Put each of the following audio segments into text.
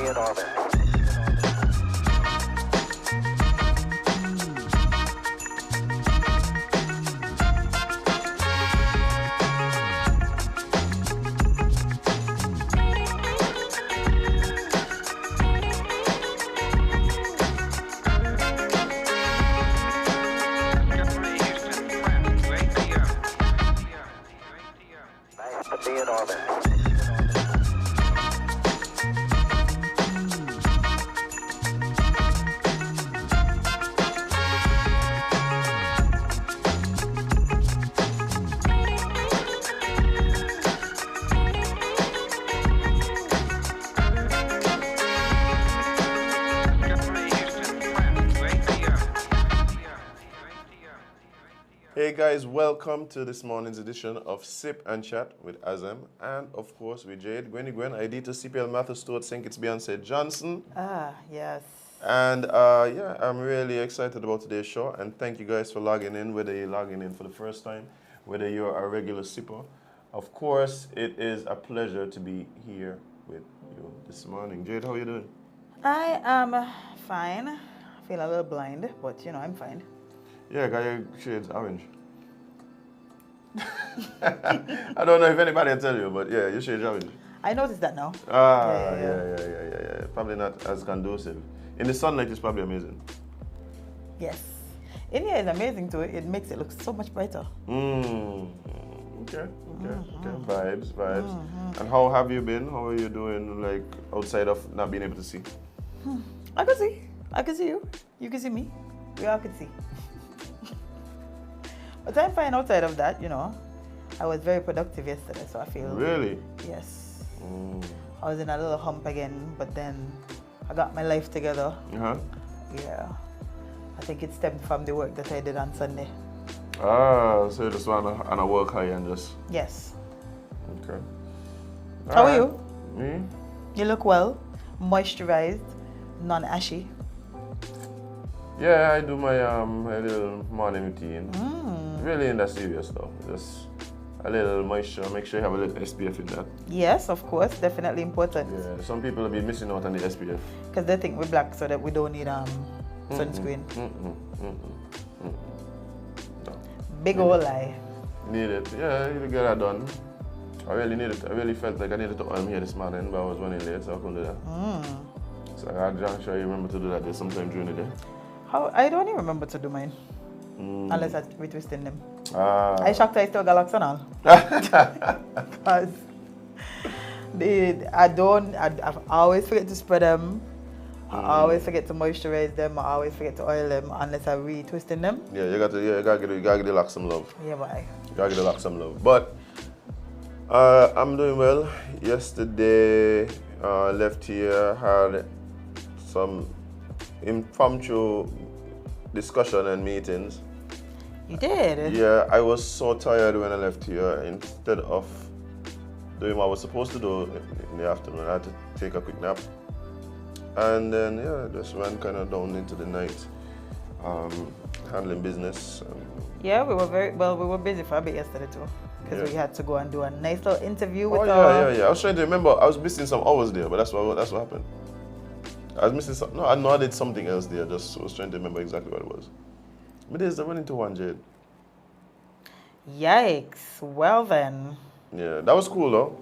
be in orbit. Nice to be in orbit. Hey guys, welcome to this morning's edition of Sip and Chat with Azem and of course with Jade. Gwen, ID to CPL Matthew Stewart, think it's Beyonce Johnson. Yes. And yeah, I'm really excited about today's show and thank you guys for logging in, whether you're logging in for the first time, whether you're a regular sipper. Of course, it is a pleasure to be here with you this morning. Jade, how are you doing? I am fine. I feel a little blind, but I'm fine. Yeah, got your shades orange. I don't know if anybody will tell you, but yeah, your shades orange. I noticed that now. Yeah. Probably not as conducive. In the sunlight, it's probably amazing. Yes. In here is amazing too. It makes it look so much brighter. Okay. Vibes. And how have you been? How are you doing, like, outside of not being able to see? I can see. I can see you. You can see me. We all can see. But I'm fine outside of that, I was very productive yesterday, so I feel... Really? Yes. I was in a little hump again, but then I got my life together. Uh-huh. Yeah. I think it stemmed from the work that I did on Sunday. So you just want on a work high and just... Yes. Okay. How are you? Me? You look well, moisturized, non-ashy. Yeah, I do my little morning routine. Really in that serious though. Just a little moisture, make sure you have a little SPF in that. Yes, of course, definitely important. Yeah, some people will be missing out on the SPF. Because they think we're black so that we don't need sunscreen. No. Big old lie. Need it. Yeah, you get that done. I really need it. I really felt like I needed to oil here this morning, but I was running late, so I couldn't do that. So I'm sure you remember to do that there sometime during the day. I don't even remember to do mine. Unless I'm retwisting them. I shocked I still got locks and all. Because I always forget to spread them. I always forget to moisturize them. I always forget to oil them unless I'm retwisting them. Yeah, you gotta give the lock some love. Yeah, bye. You gotta give the lock some love. But I'm doing well. Yesterday, left here, had some impromptu discussion and meetings. You did? Yeah, I was so tired when I left here. Instead of doing what I was supposed to do in the afternoon, I had to take a quick nap. And then, yeah, just ran kind of down into the night, handling business. Yeah, we were busy for a bit yesterday too. Because we had to go and do a nice little interview with yeah. I was trying to remember, I was missing some hours there, but that's what happened. I was missing some. No, I know I did something else there. Just was trying to remember exactly what it was. But there's the running to one, Jade. Yikes! Well then. Yeah, that was cool though.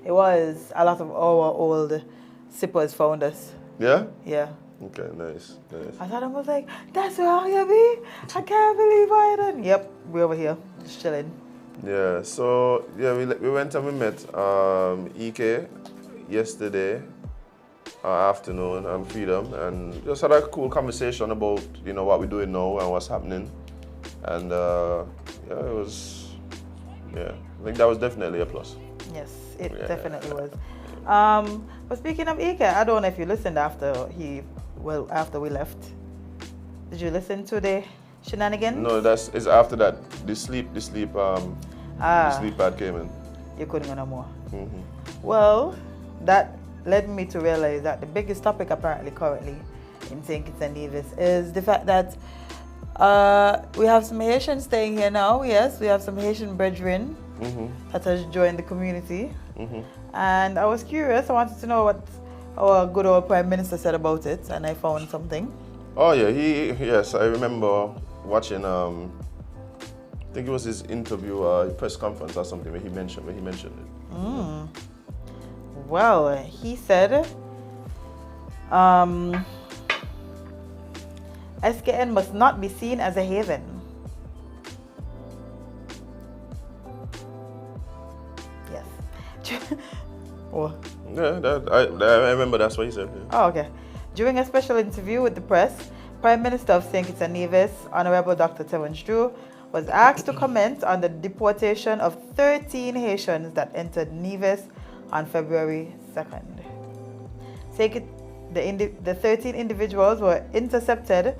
It was. A lot of our old sippers found us. Yeah. Yeah. Okay, nice. I thought I was like, that's where you be. I can't believe I didn't. Yep, we're over here, just chilling. Yeah. So yeah, we went and we met EK yesterday. Afternoon and Freedom, and just had a cool conversation about what we're doing now and what's happening, and I think that was definitely a plus. Yes, it definitely was. But speaking of Ike, I don't know if you listened after we left. Did you listen to the shenanigans? No, it's after that. The sleep pad came in. You couldn't go no more. Well, that led me to realize that the biggest topic apparently currently in St. Kitts and Nevis is the fact that we have some Haitians staying here now. Yes, we have some Haitian brethren that has joined the community. And I was curious. I wanted to know our good old Prime Minister said about it, and I found something. Oh yeah, yes, I remember watching. I think it was his interview, press conference or something where he mentioned it. Well, he said, SKN must not be seen as a haven. Yes. Oh. Yeah, I remember that's what he said. Yeah. Oh, okay. During a special interview with the press, Prime Minister of St. Kitts and Nevis, Honorable Dr. Terence Drew, was asked to comment on the deportation of 13 Haitians that entered Nevis on February 2nd. The 13 individuals were intercepted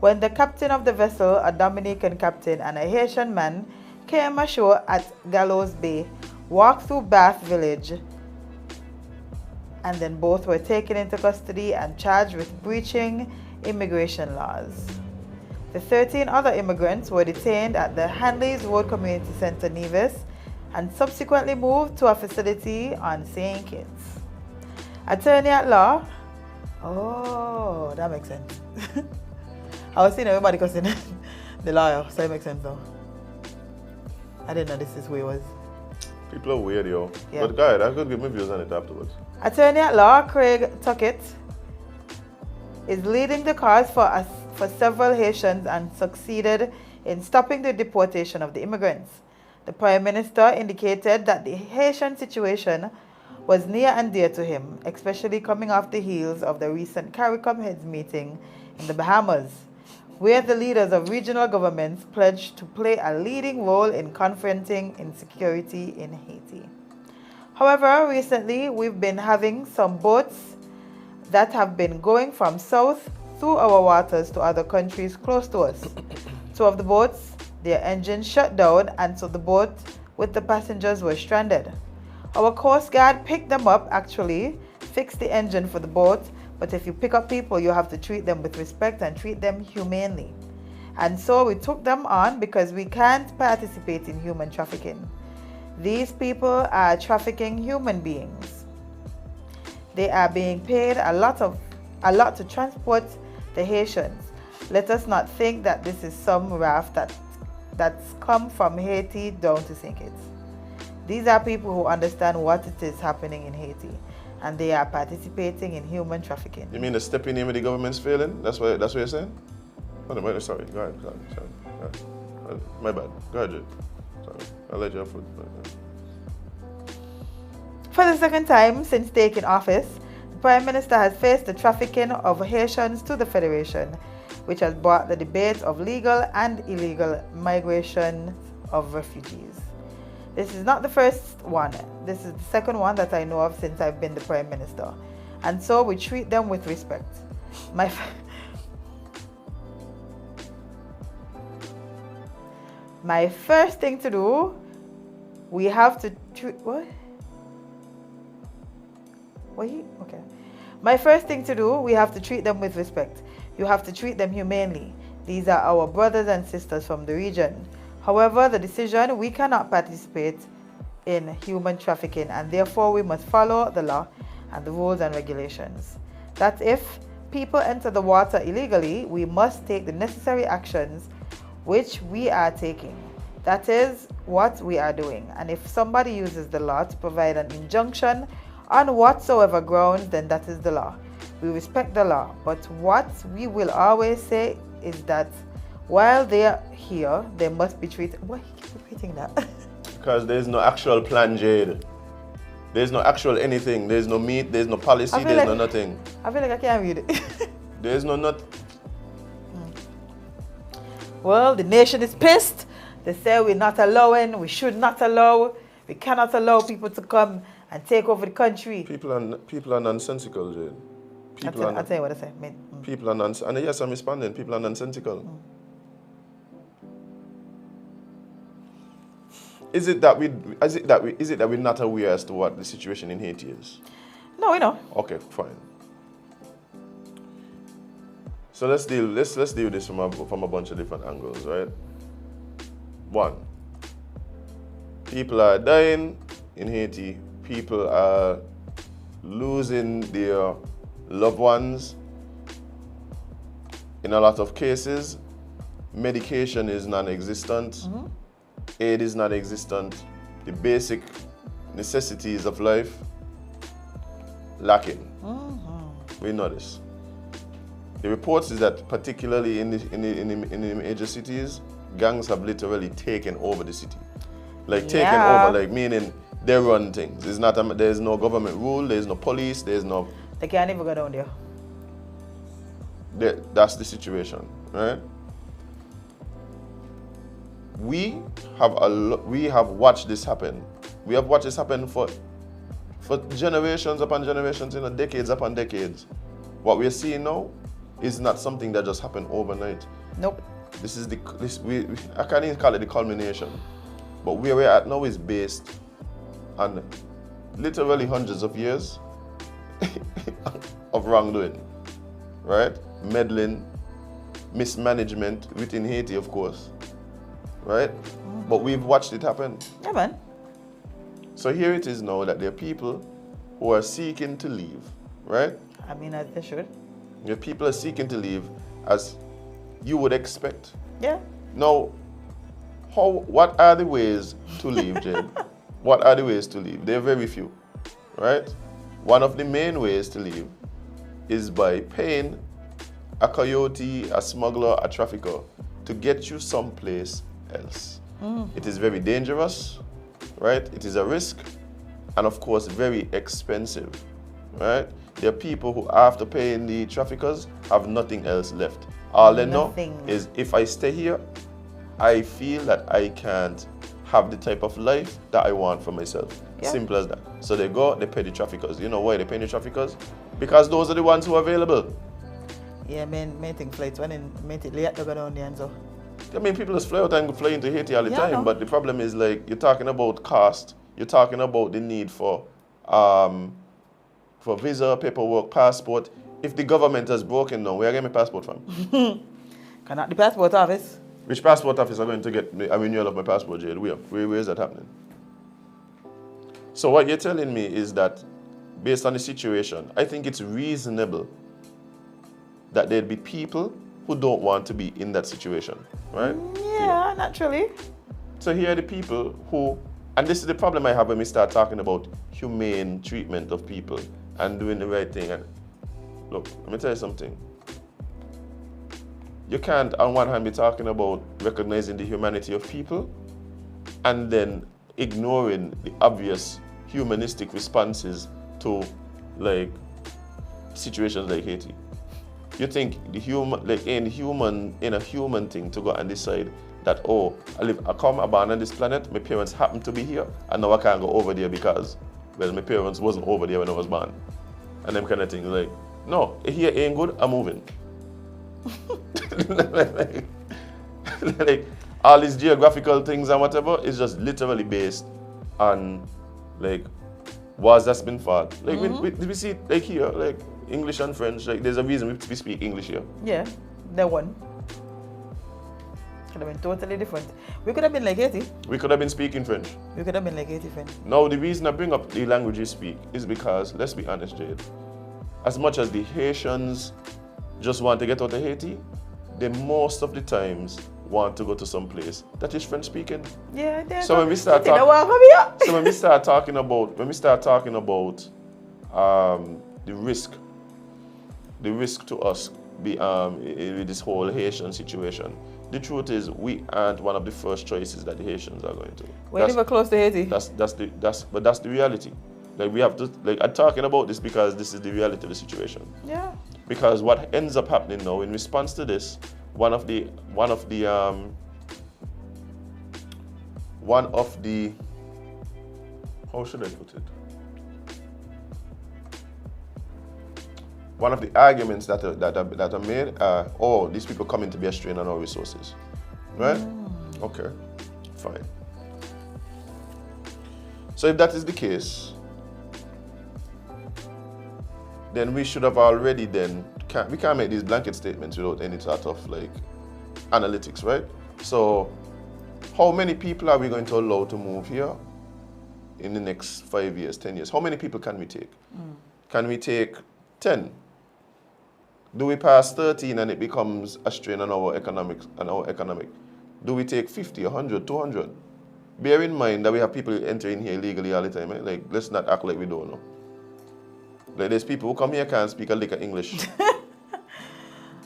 when the captain of the vessel, a Dominican captain, and a Haitian man came ashore at Gallows Bay, walked through Bath Village, and then both were taken into custody and charged with breaching immigration laws. The 13 other immigrants were detained at the Hanleys Road Community Center, Nevis, and subsequently moved to a facility on St. Kitts. Attorney at law. Oh, that makes sense. I was seeing everybody cussing the lawyer, so it makes sense though. I didn't know this is who he was. People are weird, yo. Yeah. But guys, I could give my views on it afterwards. Attorney at law Craig Tuckett is leading the cause for several Haitians and succeeded in stopping the deportation of the immigrants. The Prime Minister indicated that the Haitian situation was near and dear to him, especially coming off the heels of the recent CARICOM heads meeting in the Bahamas, where the leaders of regional governments pledged to play a leading role in confronting insecurity in Haiti. However, recently we've been having some boats that have been going from south through our waters to other countries close to us. Two of the boats, their engines shut down, and so the boat with the passengers were stranded. Our Coast Guard picked them up, actually, fixed the engine for the boat, but if you pick up people, you have to treat them with respect and treat them humanely. And so we took them on because we can't participate in human trafficking. These people are trafficking human beings. They are being paid a lot to transport the Haitians. Let us not think that this is some raft that's come from Haiti down to St. Kitts. These are people who understand what it is happening in Haiti, and they are participating in human trafficking. You mean the stepping in with the government's failing? That's what you're saying? Oh, no, sorry. Go ahead. Sorry. My bad. Go ahead, Jade. Sorry. I'll let you off. For the second time since taking office, the Prime Minister has faced the trafficking of Haitians to the Federation, which has brought the debate of legal and illegal migration of refugees. This is not the first one. This is the second one that I know of since I've been the Prime Minister. And so we treat them with respect. My first thing to do, we have to treat... What? Okay. My first thing to do, we have to treat them with respect. You have to treat them humanely. These are our brothers and sisters from the region. However, the decision, we cannot participate in human trafficking, and therefore we must follow the law and the rules and regulations. That if people enter the water illegally, we must take the necessary actions which we are taking. That is what we are doing. And if somebody uses the law to provide an injunction on whatsoever grounds, then that is the law. We respect the law, but what we will always say is that while they are here, they must be treated... Why you keep repeating that? Because there's no actual plan, Jade. There's no actual anything. There's no meat, there's no policy, there's no nothing. I feel like I can't read it. There's no not. Well, the nation is pissed. They say we're not allowing, we should not allow, we cannot allow people to come and take over the country. People are nonsensical, Jade. I'll tell you what I say. People are nonsensical. And yes, I'm responding. People are nonsensical. Is it that we're not aware as to what the situation in Haiti is? No, we know. Okay, fine. So let's deal with this from a bunch of different angles, right? One, people are dying in Haiti. People are losing their loved ones. In a lot of cases, medication is non-existent, aid is non-existent, the basic necessities of life lacking. We know this. The reports is that particularly in the major cities, gangs have literally taken over the city. Like taken over, like meaning they run things. It's not there's no government rule, there's no police, there's no. They can't even go down there. That's the situation, right? We have watched this happen. We have watched this happen for generations upon generations, decades upon decades. What we're seeing now is not something that just happened overnight. Nope. This is I can't even call it the culmination, but where we're at now is based on literally hundreds of years of wrongdoing, right? Meddling, mismanagement within Haiti, of course, right? But we've watched it happen. Yeah, man. So here it is now that there are people who are seeking to leave, right? I mean, as they should. There are people are seeking to leave as you would expect. Yeah. Now, what are the ways to leave, Jade? What are the ways to leave? There are very few, right? One of the main ways to leave is by paying a coyote, a smuggler, a trafficker to get you someplace else. It is very dangerous, right? It is a risk, and of course, very expensive, right? There are people who, after paying the traffickers, have nothing else left. All they know is if I stay here, I feel that I can't have the type of life that I want for myself. Yeah. Simple as that. So they go, they pay the traffickers. You know why they pay the traffickers? Because those are the ones who are available. Yeah, I think flights when it late to go down there and so. I mean, people just fly out and fly into Haiti all the time, but the problem is, like, you're talking about cost, you're talking about the need for visa, paperwork, passport. If the government has broken down, where I get my passport from? Cannot the passport office? Which passport office are going to get a renewal of my passport, Jade? Where is that happening? So what you're telling me is that, based on the situation, I think it's reasonable that there'd be people who don't want to be in that situation, right? Yeah, naturally. So here are the people who, and this is the problem I have when we start talking about humane treatment of people and doing the right thing. And look, let me tell you something. You can't, on one hand, be talking about recognizing the humanity of people and then ignoring the obvious humanistic responses to, like, situations like Haiti. You think the human, like in a human thing to go and decide that, oh, I come born on this planet, my parents happen to be here, and now I can't go over there because, well, my parents wasn't over there when I was born. And them kind of things, like, no, here ain't good, I'm moving. like all these geographical things and whatever is just literally based on, like, wars that's been fought. Like, we see, like, here, like, English and French, like, there's a reason we speak English here. Yeah, that one. Could have been totally different. We could have been like Haiti. We could have been speaking French. We could have been like Haiti French. Now, the reason I bring up the language you speak is because, let's be honest, Jade, as much as the Haitians just want to get out of Haiti, they most of the times want to go to some place that is French speaking. Yeah, so when we start talking, so when we start talking about the risk to us with this whole Haitian situation, the truth is we aren't one of the first choices that the Haitians are going to. We're never close to Haiti. But that's the reality. Like, we have to, like, I'm talking about this because this is the reality of the situation. Yeah. Because what ends up happening now in response to this, one of the how should I put it? One of the arguments that are made are, oh, these people coming to be a strain on our resources, right? Okay, fine. So if that is the case, then we should have already we can't make these blanket statements without any sort of, like, analytics, right? So how many people are we going to allow to move here in the next 5 years, 10 years? How many people can we take? Can we take 10? Do we pass 13 and it becomes a strain on our economics and our economic? Do we take 50, 100, 200? Bear in mind that we have people entering here illegally all the time. Eh? Like, let's not act like we don't know. Like, there's people who come here can't speak a lick of English.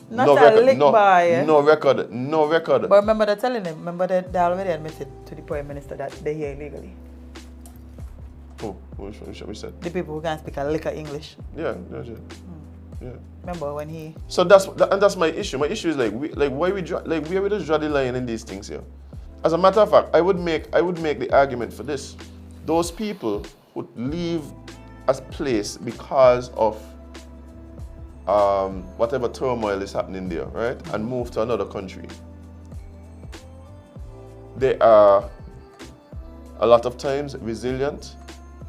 Not no a record, lick no, by. Eh? No record, no record. But remember they're telling him, remember they already admitted to the Prime Minister that they're here illegally. Who? We said? The people who can't speak a lick of English. Yeah. Remember when he... So that's my issue. My issue is where we just draw the line in these things here. As a matter of fact, I would make the argument for this. Those people who leave a place because of whatever turmoil is happening there, right, and move to another country. They are a lot of times resilient.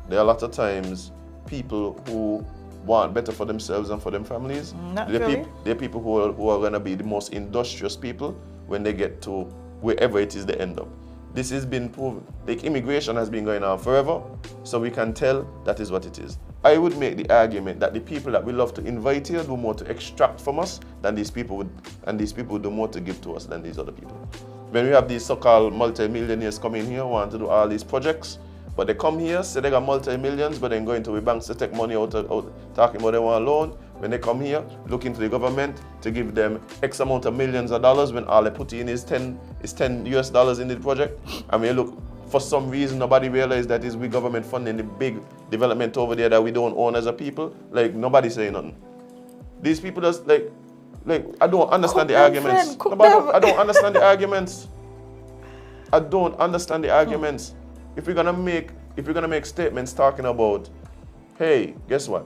They are a lot of times people who want better for themselves and for their families. They're people who are going to be the most industrious people when they get to wherever it is they end up. This has been proven. Like, immigration has been going on forever, so we can tell that is what it is. I would make the argument that the people that we love to invite here do more to extract from us than these people would, and these people do more to give to us than these other people. When we have these so-called multi-millionaires coming here, want to do all these projects, but they come here, say they got multi-millions, but then go into the banks to take money out talking about they want a loan. When they come here, looking to the government to give them X amount of millions of dollars when all they put in is 10 US dollars in the project. And when you look, for some reason, nobody realized that is we government funding the big development over there that we don't own as a people. Like, nobody saying nothing. These people just like I don't understand the arguments. I don't understand the arguments. I don't understand the arguments. If we're gonna make statements talking about, hey, guess what?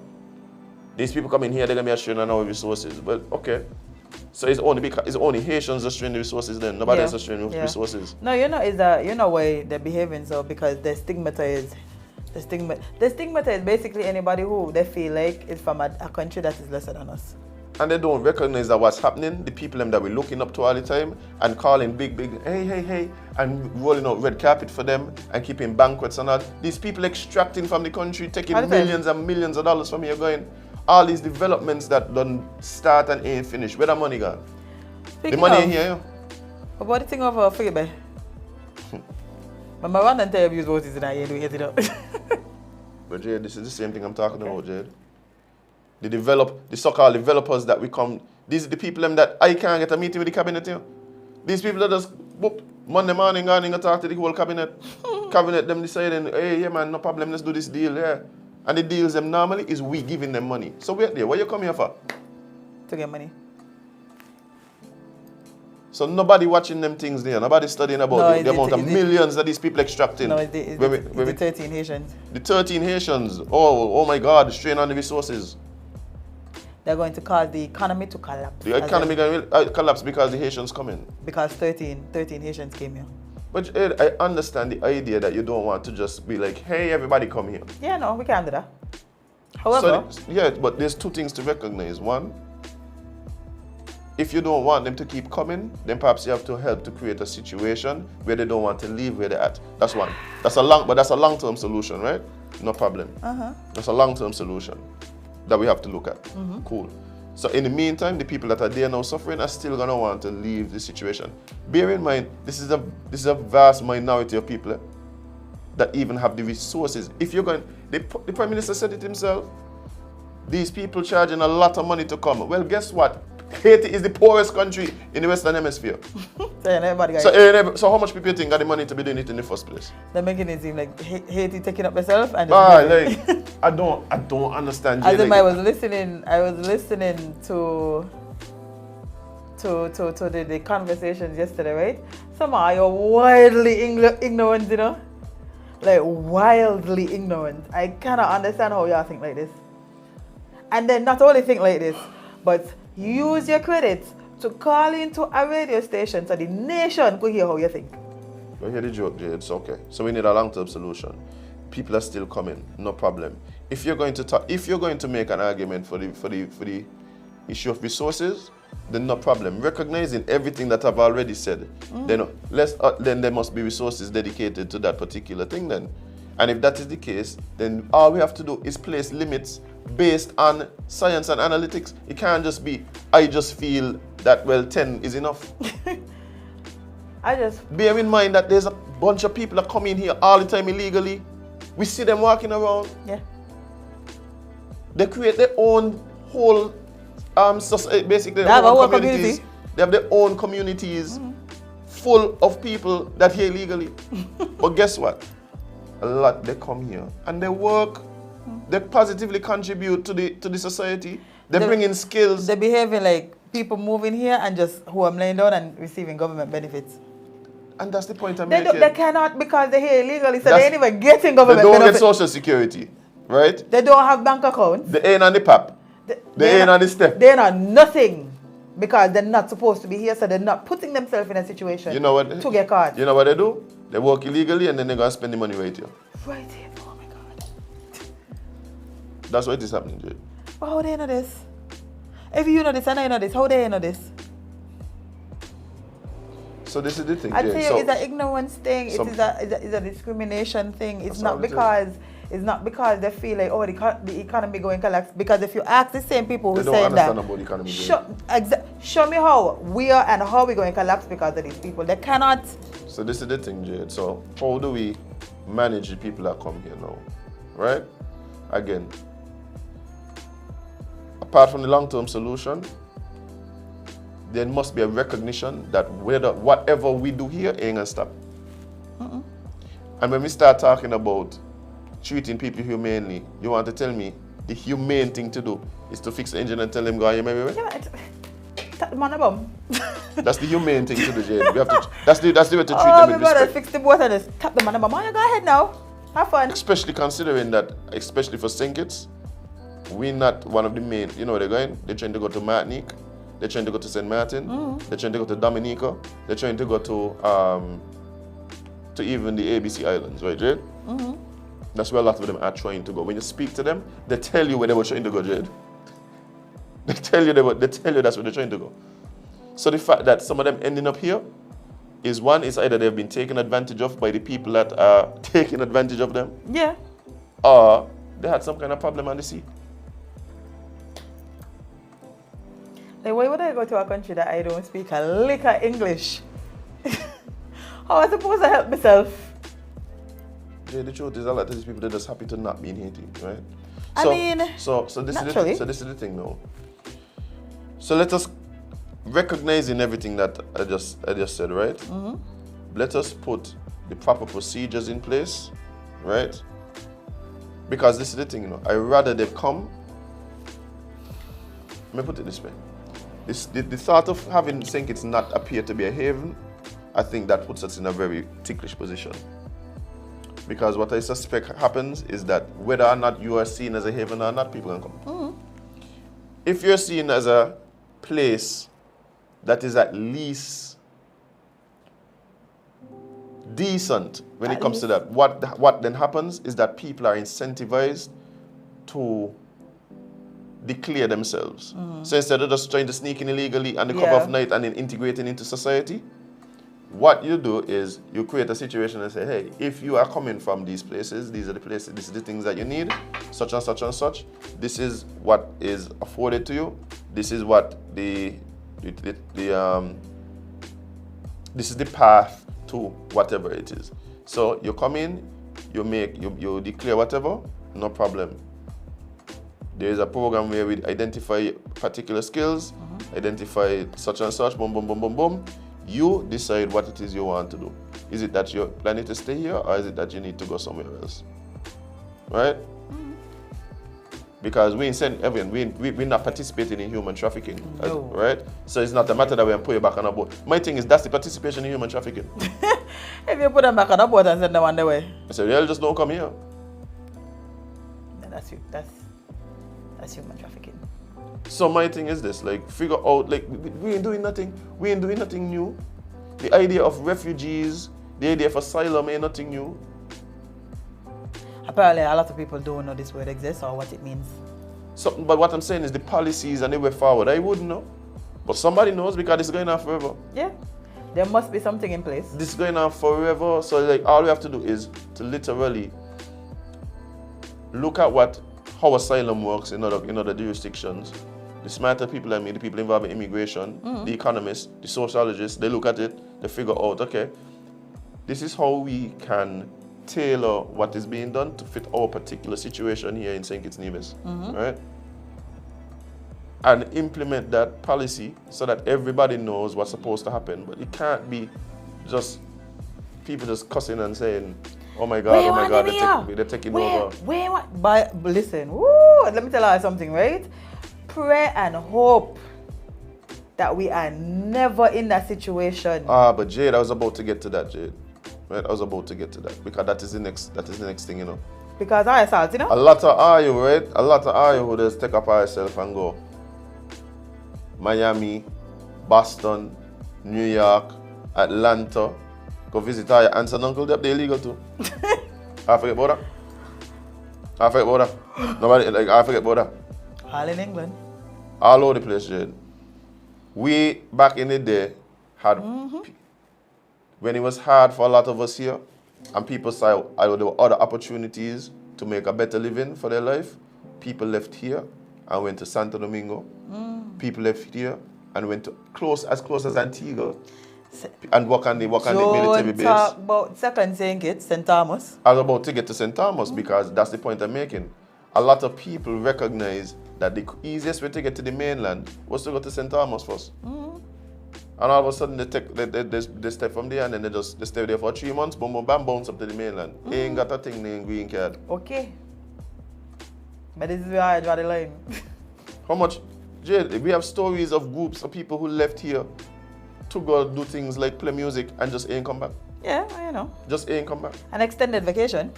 These people come in here, they're gonna be assuring on our resources. But okay. So it's only Haitians assuring the resources then. Nobody else assuring the resources. No, why they're behaving so, because the stigmata is basically anybody who they feel like is from a country that is lesser than us. And they don't recognize that what's happening, the people that we're looking up to all the time and calling big, hey, and rolling out red carpet for them and keeping banquets and all. These people extracting from the country, taking millions and millions of dollars from here going. All these developments that don't start and ain't finished. Where the money gone? The money in here. About the thing of free bay. My run and tell you what is in here, do it up. But Jade, this is the same thing I'm talking about, Jade. The so-called developers that we come, these are the people that I can't get a meeting with the cabinet here. These people that just boop, Monday morning and talk to the whole cabinet. Cabinet them deciding, hey, yeah man, no problem, let's do this deal, yeah. And the deals them normally is we giving them money. So wait there, what you come here for? To get money. So nobody watching them things there. Nobody studying about the amount of millions that these people extracting. No, it's the 13 Haitians. The 13 Haitians. Oh my God, strain on the resources. They're going to cause the economy to collapse. The economy going to collapse because the Haitians come in. Because 13 Haitians came here. But Ed, I understand the idea that you don't want to just be like, hey, everybody come here. Yeah, no, we can't do that. However... but there's two things to recognize. One, if you don't want them to keep coming, then perhaps you have to help to create a situation where they don't want to leave where they're at. That's one. That's a long-term solution, right? No problem. That's a long-term solution that we have to look at. Cool. So in the meantime, the people that are there now suffering are still gonna want to leave the situation. Bear in mind, this is a vast minority of people that even have the resources. If you're going, the Prime Minister said it himself, these people charging a lot of money to come. Well, guess what? Haiti is the poorest country in the Western Hemisphere. So how much people think got the money to be doing it in the first place? They're making it seem like Haiti taking up themselves and I don't understand. Azem, I was listening to the conversations yesterday, right? Somehow you're wildly ignorant, you know? Like wildly ignorant. I cannot understand how y'all think like this. And then not only think like this, but use your credits to call into a radio station so the nation could hear how you think. You hear the joke, Jade. It's okay. So we need a long-term solution. People are still coming, no problem. If you're going to make an argument for the issue of resources, then no problem. Recognizing everything that I've already said, then there must be resources dedicated to that particular thing then. And if that is the case, then all we have to do is place limits based on science and analytics. It can't just be, I just feel that, well, 10 is enough. Bear in mind that there's a bunch of people that come in here all the time illegally. We see them walking around. Yeah. They create their own whole, basically their own communities. They have their own communities full of people that here illegally. But guess what? A lot, they come here and they work. They positively contribute to the society. They bring in skills. They're behaving like people moving here and just who are laying down and receiving government benefits. And that's the point I'm making. They cannot because they're here illegally, so they ain't even getting government benefits. They don't get social security, right? They don't have bank accounts. They ain't on the PAP. They ain't on the step. They're on nothing because they're not supposed to be here, so they're not putting themselves in a situation to get caught. You know what they do? They work illegally and then they're going to spend the money right here. Right here. Oh my God. That's what is happening, Jade. But how they know this? If you know this and I know this, how they know this? So this is the thing, I Jade. tell you, it's an ignorance thing. It's a discrimination thing. It's not because they feel like, oh, the economy going collapse. Because if you ask the same people who say that, they don't understand about the economy. Show me how we are and how we're going to collapse because of these people. They cannot. So this is the thing, Jade. So how do we manage the people that come here now, right? Again, apart from the long-term solution, there must be a recognition that whatever we do here ain't gonna stop. And when we start talking about treating people humanely, you want to tell me the humane thing to do is to fix the engine and tell them go on your merry way? Yeah, tap the man a bum. That's the humane thing to do, Jade. We have to. That's the way to treat them with Oh, we better respect. fix the boat and just tap the man a bum. Oh, you go ahead now. Have fun. Especially considering that, especially for St. Kitts, we're not one of the main. You know where they're going? They're trying to go to Martinique. They're trying to go to St. Martin. They're trying to go to Dominica. They're trying to go to even the ABC Islands, right, Jade? That's where a lot of them are trying to go. When you speak to them, they tell you where they were trying to go, Jade. They tell you that's where they're trying to go. So the fact that some of them ending up here is one, is either they've been taken advantage of by the people that are taking advantage of them. Yeah. Or they had some kind of problem on the sea. Like, why would I go to a country that I don't speak a lick of English? How am I supposed to help myself? Yeah, the truth is, a lot of these people, they're just happy to not be in Haiti, right? So this is the thing now. So let us, recognizing everything that I just said, right? Let us put the proper procedures in place, right? Because this is the thing, you know. I rather they come. Let me put it this way. The thought of having St. Kitts not appear to be a haven, I think that puts us in a very ticklish position. Because what I suspect happens is that whether or not you are seen as a haven or not, people can come. If you're seen as a place that is at least decent when it comes to that, what then happens is that people are incentivized to declare themselves. So instead of just trying to sneak in illegally on the cover of night and then integrating into society, what you do is you create a situation and say, hey, if you are coming from these places, these are the places, this is the things that you need, such and such and such. This is what is afforded to you. This is what this is the path to whatever it is. So you come in, you declare whatever, no problem. There is a program where we identify particular skills, identify such and such, boom, boom, boom, boom, boom. You decide what it is you want to do. Is it that you're planning to stay here, or is it that you need to go somewhere else? Right? Because we're not participating in human trafficking, right? So it's not a matter that we put you back on a boat. My thing is, that's the participation in human trafficking. If you put them back on a boat and send them on the way. I said, yeah, just don't come here. That's human trafficking. So my thing is this, like, figure out, like, we ain't doing nothing. We ain't doing nothing new. The idea of refugees, the idea of asylum ain't nothing new. Apparently, a lot of people don't know this word exists or what it means. But what I'm saying is the policies and the way forward, I wouldn't know. But somebody knows because this is going on forever. Yeah. There must be something in place. This is going on forever. So, like, all we have to do is to literally look at how asylum works in other jurisdictions. The smarter people than me, the people involved in immigration, the economists, the sociologists, they look at it, they figure out, okay, this is how we can tailor what is being done to fit our particular situation here in St. Kitts Nevis, right? And implement that policy so that everybody knows what's supposed to happen. But it can't be just people just cussing and saying, oh my God, they're taking over. But listen, let me tell you something, right? Pray and hope that we are never in that situation. But Jade, I was about to get to that, Jade. Right? I was about to get to that because that is the next thing, you know. Because I saw it, you know? A lot of you, right? A lot of you who just take up ourselves and go Miami, Boston, New York, Atlanta, go visit our aunts and uncles, they're illegal too. I forget about that. Nobody, I forget about that. All in England. All over the place, Jade. We, back in the day, had, when it was hard for a lot of us here, and people saw there were other opportunities to make a better living for their life, people left here and went to Santo Domingo. People left here and went to as close as Antigua and work on the military base. Don't talk about second St. Kitts, St. Thomas. I was about to get to St. Thomas because that's the point I'm making. A lot of people recognize that the easiest way to get to the mainland was to go to St. Thomas first. And all of a sudden they step from there and then they stay there for 3 months, boom, boom, bam, bounce up to the mainland. They ain't got a thing named green card. Okay. But this is where I draw the line. How much? Jade, we have stories of groups of people who left here to go do things like play music and just ain't come back. Yeah, you know. Just ain't come back. An extended vacation.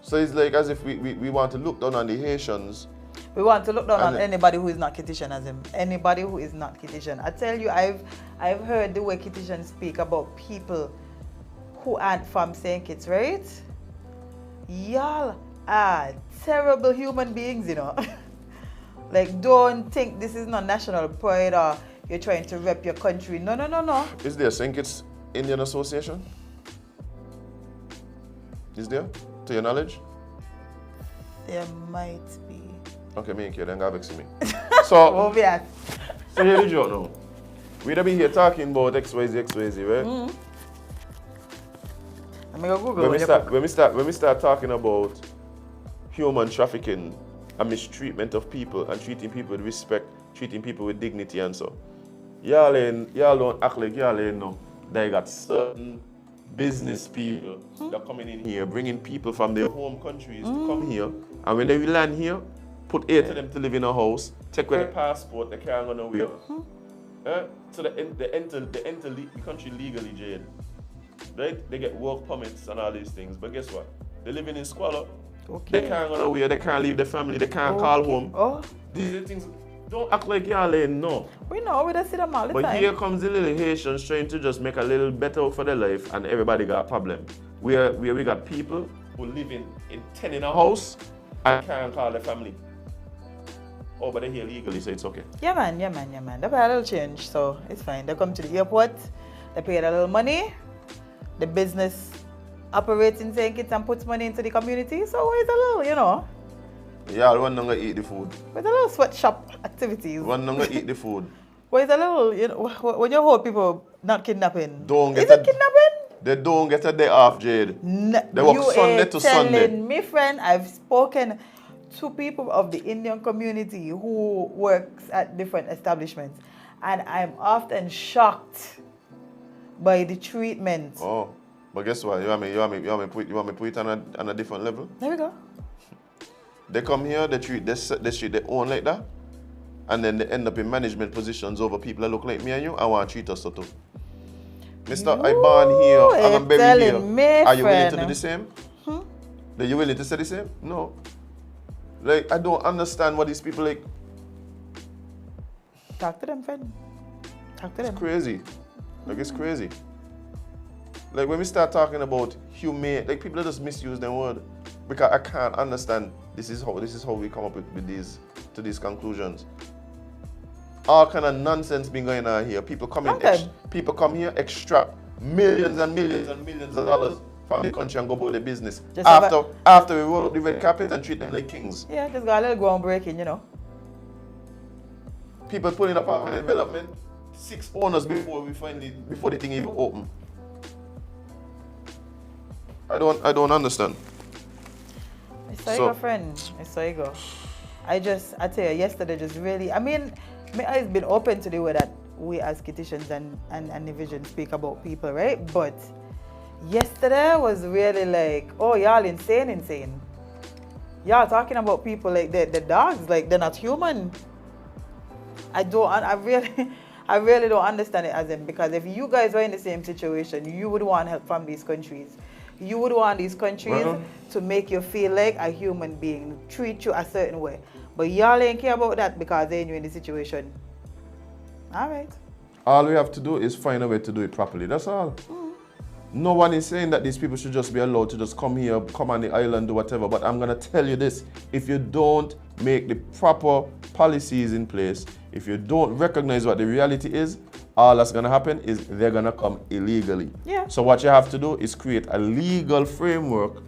So it's like as if we want to look down on the Haitians. We want to look down on anybody who is not Haitian, Azem. Anybody who is not Haitian. I tell you, I've heard the way Haitians speak about people who aren't from St. Kitts, right? Y'all are terrible human beings, you know. Like, don't think this is not national pride or you're trying to rep your country. No, no, no, no. Is there a St. Kitts Indian Association? Is there? To your knowledge? There might be. Okay, me and Kid, then go vex me. So, obvious. So here the joke now. We'd be here talking about XYZ, right? I'm gonna Google when we start talking about human trafficking and mistreatment of people and treating people with respect, treating people with dignity and so. Y'all don't act like y'all ain't know. They got certain business people that are coming in here, bringing people from their home countries to come here. And when they land here, put 8 of them to live in a house, take away the passport, they can't go nowhere. So they enter the country legally, Jade. Right? They get work permits and all these things. But guess what? They're living in squalor. Okay. They can't go nowhere, they can't leave their family, they can't call home. These are the things. Don't act like y'all ain't know. We know, we just see them all the time. But here comes the little Haitians trying to just make a little better for their life and everybody got a problem. Where we got people who live in 10 in a house and can't call their family. Oh, but they're here legally, so it's okay. Yeah man. They pay a little change, so it's fine. They come to the airport, they pay a little money, the business operates in St. Kitts and puts money into the community, so it's a little, you know. Yeah, one don't eat the food. With a little sweatshop activities. One don't eat the food. But it's a little, you know, when you hold people not kidnapping. Is it kidnapping? They don't get a day off, Jade. They work Sunday to Sunday. Me friend, I've spoken to people of the Indian community who works at different establishments, and I'm often shocked by the treatment. Oh, but guess what? You want me put it on a different level? There we go. They come here, they treat their own like that, and then they end up in management positions over people that look like me and you. I want to treat us so too. Mr. I born here, I'm buried here. Are you willing to do the same? Are you willing to say the same? No. Like, I don't understand what these people like. Talk to them, friend. Talk to them. It's crazy. Like, it's crazy. Like, when we start talking about humane, like, people just misuse their word. Because I can't understand. This is how we come up with these conclusions. All kind of nonsense been going on here. People come here, extract millions and millions and millions of dollars from the country and go about their business. Just After we roll the red carpet and treat them like kings. Yeah, just got a little groundbreaking, you know. People putting up our development 6 owners before the thing even open. I don't understand. I saw you go, friend. I saw you go. I tell you, yesterday just really, I mean, my eyes been open to the way that we as Haitians and division speak about people, right? But yesterday was really like, oh, y'all insane. Y'all talking about people like the dogs, like they're not human. I really don't understand it, Azem, because if you guys were in the same situation, you would want help from these countries. You would want these countries to make you feel like a human being, treat you a certain way. But y'all ain't care about that because they knew in the situation. All right. All we have to do is find a way to do it properly. That's all. No one is saying that these people should just be allowed to just come here, come on the island, do whatever. But I'm going to tell you this. If you don't make the proper policies in place, if you don't recognize what the reality is, all that's going to happen is they're going to come illegally. Yeah. So what you have to do is create a legal framework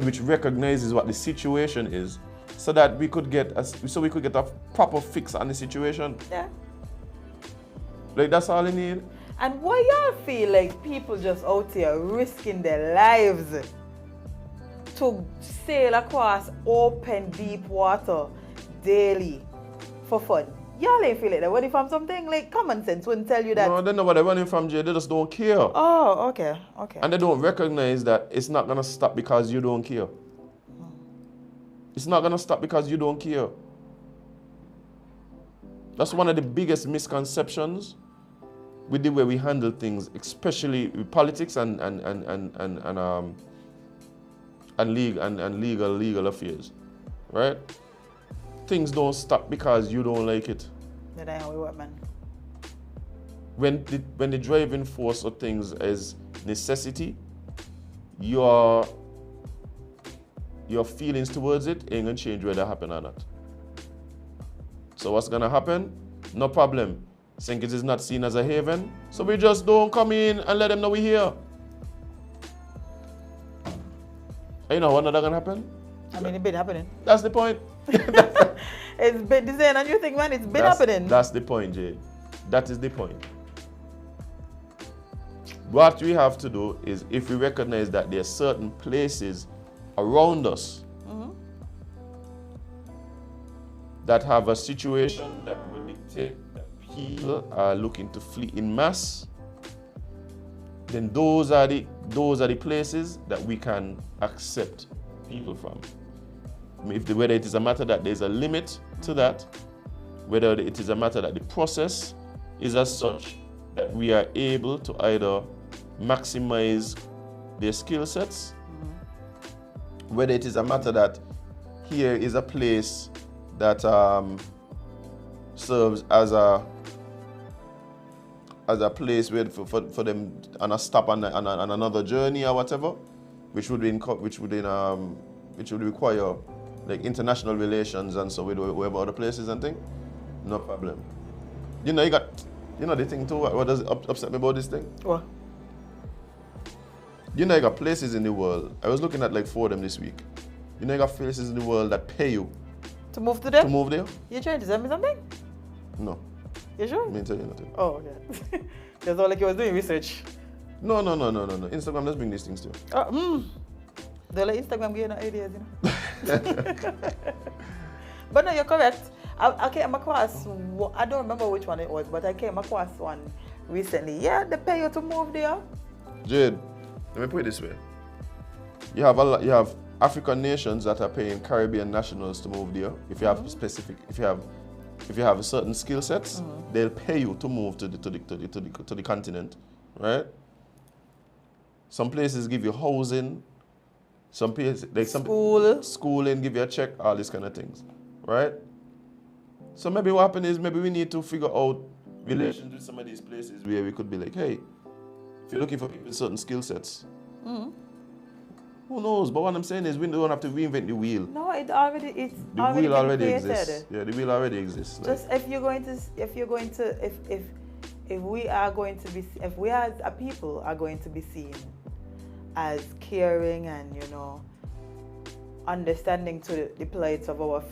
which recognizes what the situation is, so that we could get a proper fix on the situation. Yeah. Like, that's all you need. And why y'all feel like people just out here risking their lives to sail across open, deep water daily for fun? Y'all ain't feel like they're running from something? Like, common sense wouldn't tell you that. No, they know what they're running from, Jade. They just don't care. Oh, okay. And they don't recognize that it's not going to stop because you don't care. It's not going to stop because you don't care. That's one of the biggest misconceptions with the way we handle things, especially with politics and legal affairs, right? Things don't stop because you don't like it. That ain't how we work, man. When the driving force of things is necessity, your feelings towards it ain't gonna change whether it happen or not. So what's gonna happen? No problem. St. Kitts is not seen as a haven, so we just don't come in and let them know we're here. And you know what another gonna happen? I mean, it's been happening. That's the point. It's been design and you think, man, it's been happening. That's the point, Jade. That is the point. What we have to do is, if we recognize that there are certain places around us that have a situation that will dictate that people are looking to flee in mass, then those are the places that we can accept people from. Whether it is a matter that there's a limit to that, whether it is a matter that the process is as such that we are able to either maximize their skill sets, whether it is a matter that here is a place that serves as a place where for them on a stop on another journey or whatever, which would require like international relations and so with whoever other places and thing, no problem. You know the thing too. What does upset me about this thing? What? You know, you got places in the world. I was looking at like 4 of them this week. You know, you got places in the world that pay you to move to them? To move there? You trying to tell me something? No. You sure? I didn't tell you nothing. Oh, okay. That's all like you was doing research. No. Instagram does bring these things to you. They let Instagram give you no ideas, you know. But no, you're correct. I came across, I don't remember which one it was, but I came across one recently. Yeah, they pay you to move there. Jade, let me put it this way. You have African nations that are paying Caribbean nationals to move there. If you have if you have certain skill sets, they'll pay you to move to the continent, right? Some places give you housing. Some places like schooling, give you a check, all these kind of things, right? So maybe what happened is maybe we need to figure out relations with some of these places where we could be like, hey, if you're looking for people with certain skill sets, who knows? But what I'm saying is we don't have to reinvent the wheel. No, the wheel already exists. Yeah, the wheel already exists. Just if we are going to be, if we as a people are going to be seen as caring and, you know, understanding to the plights of our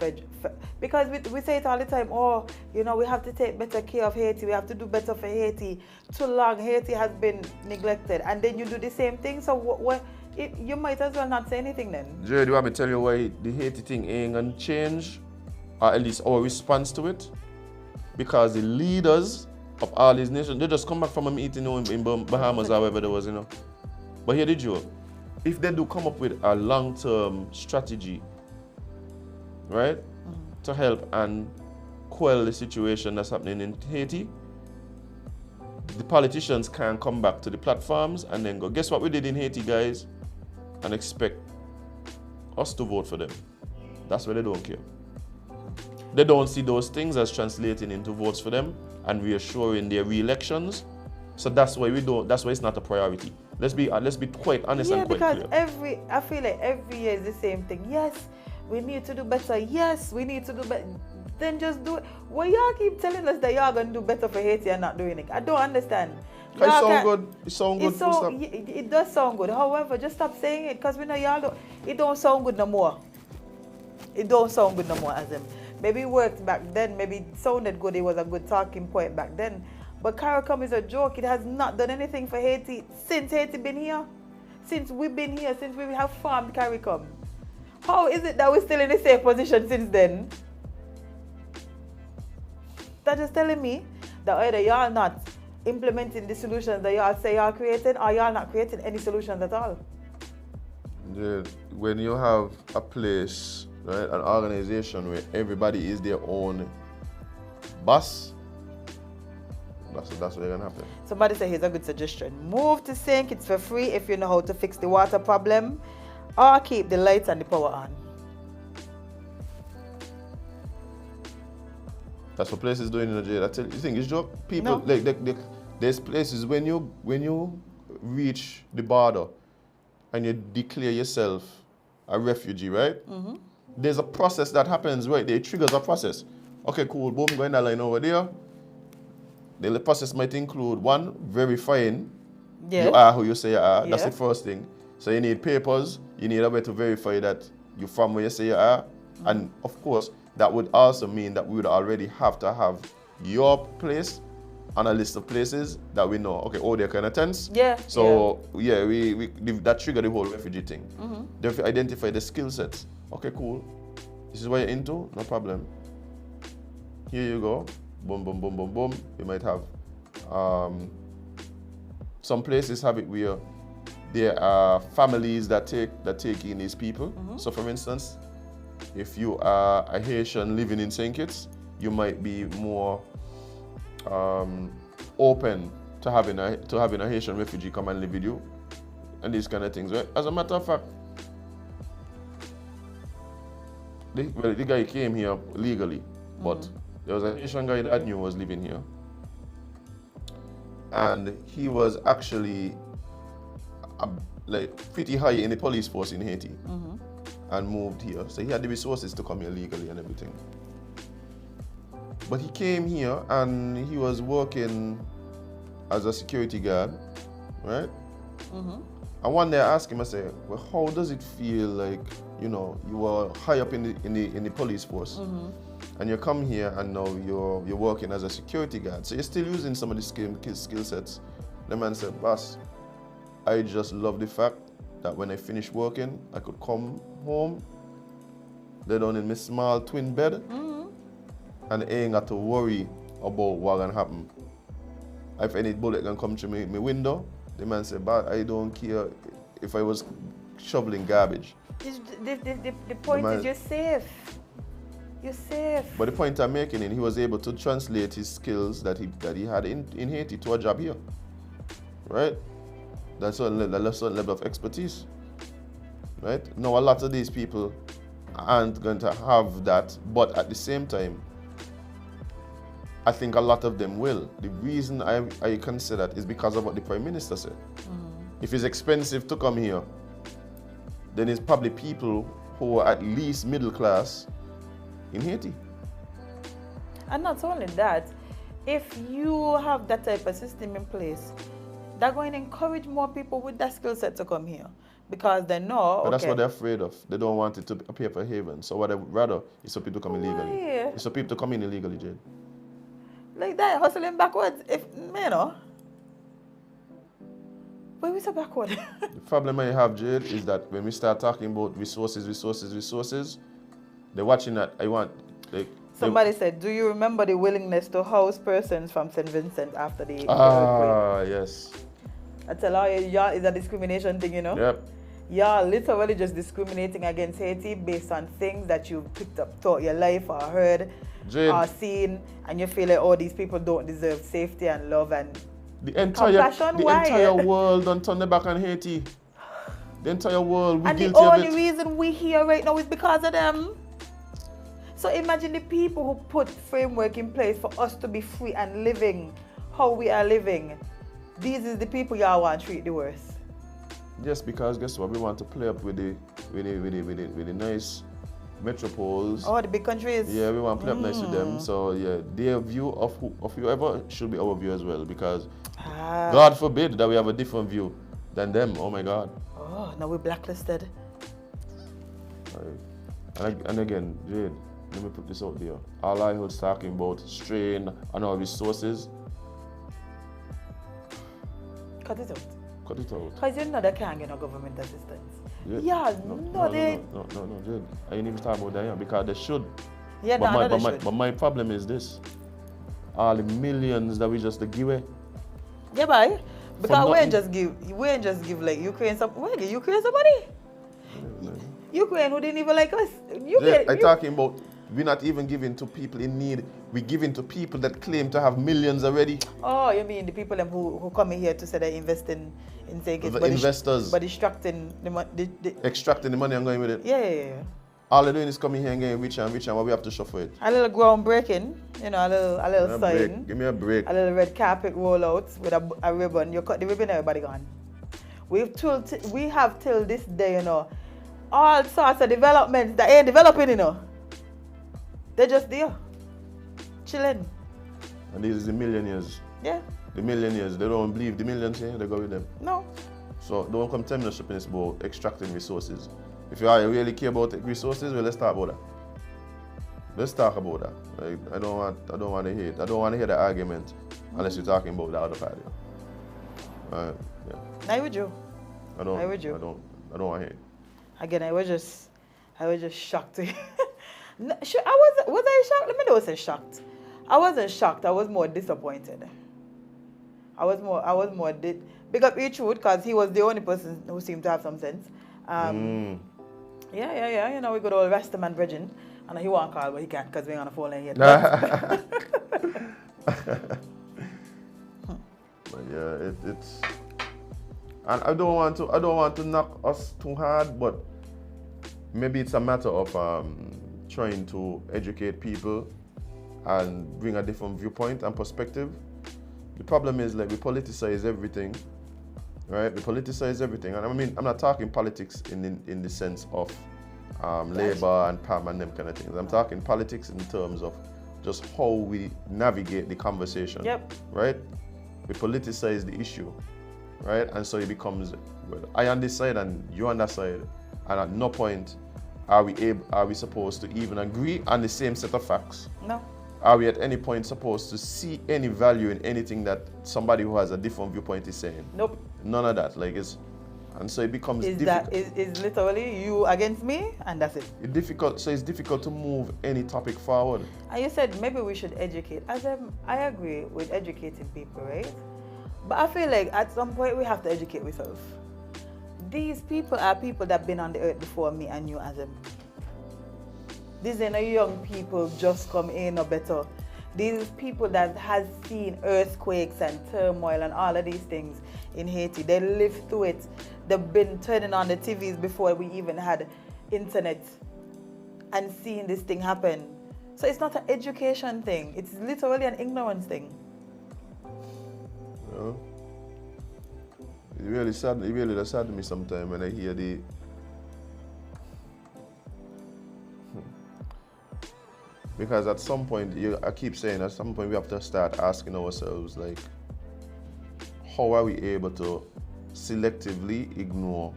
because we say it all the time, oh, you know, we have to take better care of Haiti, we have to do better for Haiti. Too long Haiti has been neglected, and then you do the same thing, so you might as well not say anything then. Jade, do you want me to tell you why the Haiti thing ain't gonna change, or at least our response to it? Because the leaders of all these nations, they just come back from a meeting in Bahamas or wherever there was, you know. But here the joke. If they do come up with a long-term strategy, right, to help and quell the situation that's happening in Haiti, the politicians can come back to the platforms and then go, guess what we did in Haiti, guys? And expect us to vote for them. That's why they don't care. They don't see those things as translating into votes for them and reassuring their re-elections. So that's why it's not a priority. Let's be quite honest and quite clear. Yeah, because I feel like every year is the same thing. Yes, we need to do better. Yes, we need to do better. Then just do it. Why y'all keep telling us that y'all gonna do better for Haiti and not doing it? I don't understand. It sounds good. It sounds good. It does sound good. However, just stop saying it, because we know y'all don't. It don't sound good no more. It don't sound good no more, Azem. Maybe it worked back then. Maybe it sounded good. It was a good talking point back then. But CARICOM is a joke. It has not done anything for Haiti since Haiti been here. Since we've been here, since we have farmed CARICOM. How is it that we're still in the same position since then? That's just telling me that either y'all not implementing the solutions that y'all say y'all created, or y'all not creating any solutions at all. Yeah, when you have a place, right, an organization where everybody is their own boss, that's what's gonna happen. Somebody said here's a good suggestion. Move to sink, it's for free if you know how to fix the water problem, or keep the lights and the power on. That's what places doing in the jail. I tell you, think it's joke. People like there's places when you reach the border and you declare yourself a refugee, right? There's a process that happens right there. It triggers a process. Okay, cool. Boom, going that line over there. The process might include one, verifying you are who you say you are. That's the first thing. So you need papers. You need a way to verify that you're from where you say you are. And of course, that would also mean that we would already have to have your place on a list of places that we know. Okay, they're kind of tense. Yeah. So we that triggered the whole refugee thing. They have to identify the skill sets. Okay, cool. This is what you're into. No problem. Here you go. Boom, boom, boom, boom, boom. You might have some places have it where there are families that take in these people. So for instance, if you are a Haitian living in St. Kitts, you might be more open to having a Haitian refugee come and live with you, and these kind of things, right? As a matter of fact, the guy came here legally, but there was a Haitian guy that I knew was living here, and he was actually like pretty high in the police force in Haiti, and moved here. So he had the resources to come here legally and everything. But he came here and he was working as a security guard, right? And one day I asked him, I said, well, how does it feel like, you know, you were high up in the police force, and you come here and now you're working as a security guard. So you're still using some of the skill sets. The man said, boss, I just love the fact that when I finish working, I could come home, lay down in my small twin bed, and I ain't got to worry about what's gonna happen. If any bullet can come through my window, the man said, but I don't care if I was shoveling garbage. The point is you're safe. You're safe. But the point I'm making is he was able to translate his skills that he had in Haiti to a job here, right? That's a certain level of expertise, right? Now, a lot of these people aren't going to have that, but at the same time, I think a lot of them will. The reason I can say that is because of what the Prime Minister said. If it's expensive to come here, then it's probably people who are at least middle class in Haiti. And not only that, if you have that type of system in place, they're going to encourage more people with that skill set to come here. Because they know, But that's what they're afraid of. They don't want it to appear for haven. So what they would rather is for people to come illegally. Why? It's for people to come in illegally, Jade. Like that, hustling backwards. If, you know. Why we so backward? The problem I have, Jade, is that when we start talking about resources, they're watching that. I want, like... Somebody said, do you remember the willingness to house persons from St. Vincent after the earthquake? Yes. I tell all y'all is a discrimination thing, you know? Yep. Y'all literally just discriminating against Haiti based on things that you've picked up throughout your life or heard or seen, and you feel like, oh, these people don't deserve safety and love and the entire world don't turn their back on Haiti. The entire world, we're guilty of it. And the only reason we're here right now is because of them. So imagine the people who put framework in place for us to be free and living how we are living. These is the people y'all want to treat the worst. Yes, because guess what? We want to play up with the nice metropoles. Oh, the big countries. Yeah, we want to play up nice with them. So yeah, their view of whoever should be our view as well. Because God forbid that we have a different view than them. Oh my God. Oh, now we're blacklisted. Right. And again, Jade, let me put this out there. All I was talking about strain and our resources. Cut it out. Cut it out. Because you know they can't get no government assistance. Jade? Yeah, No, Jade. I ain't even talking about that yet because they should. Yeah, but my problem is this. All the millions that we just give away. Yeah, boy. Because we ain't just give like Ukraine some money. Ukraine who didn't even like us. I'm talking about we're not even giving to people in need. We're giving to people that claim to have millions already. Oh, you mean the people who come in here to say they're investing in things. The investors. But extracting the money. Extracting the money and going with it. Yeah. All they're doing is coming here and getting richer and richer, and what we have to shuffle it. A little groundbreaking, you know, a little sign. Give me a break. A little red carpet rollout with a ribbon. You cut the ribbon, everybody gone. We have till this day, you know, all sorts of developments that ain't developing, you know. They're just there, chilling. And these is the millionaires. Yeah. The millionaires, they don't believe the millions here, they go with them. No. So don't come tell me the shipping is about extracting resources. If you really care about resources, well, let's talk about that. Let's talk about that. Like, I don't want to hear it. I don't want to hear the argument unless you're talking about the other party. Yeah. I with you. I don't want to hear it. Again, I was just shocked. No, was I shocked? Let me not say shocked. I wasn't shocked. I was more disappointed. I was more big up Eachwood because he was the only person who seemed to have some sense. Yeah. You know, we got all rest him and Bridging. And he won't call, but he can't because we're on the phone line yet. But yeah, it's. And I don't want to knock us too hard, but maybe it's a matter of trying to educate people and bring a different viewpoint and perspective. The problem is like we politicize everything, right? We politicize everything, and I mean I'm not talking politics in the sense of Labour and PAM and them kind of things. I'm talking politics in terms of just how we navigate the conversation. Yep. Right? We politicize the issue, right? And so it becomes, well, I on this side and you on that side, and at no point are we supposed to even agree on the same set of facts. No. Are we at any point supposed to see any value in anything that somebody who has a different viewpoint is saying? Nope. None of that. And so it becomes difficult. Is literally you against me, and that's it. It's difficult to move any topic forward. And you said maybe we should educate. I agree with educating people, right? But I feel like at some point we have to educate ourselves. These people are people that have been on the earth before me and you, Azem. These are not young people just come in or better. These people that has seen earthquakes and turmoil and all of these things in Haiti. They lived through it. They've been turning on the TVs before we even had internet and seeing this thing happen. So it's not an education thing. It's literally an ignorance thing. Yeah. It really does sadden me sometimes when I hear the because at some point, I keep saying, at some point we have to start asking ourselves, like, how are we able to selectively ignore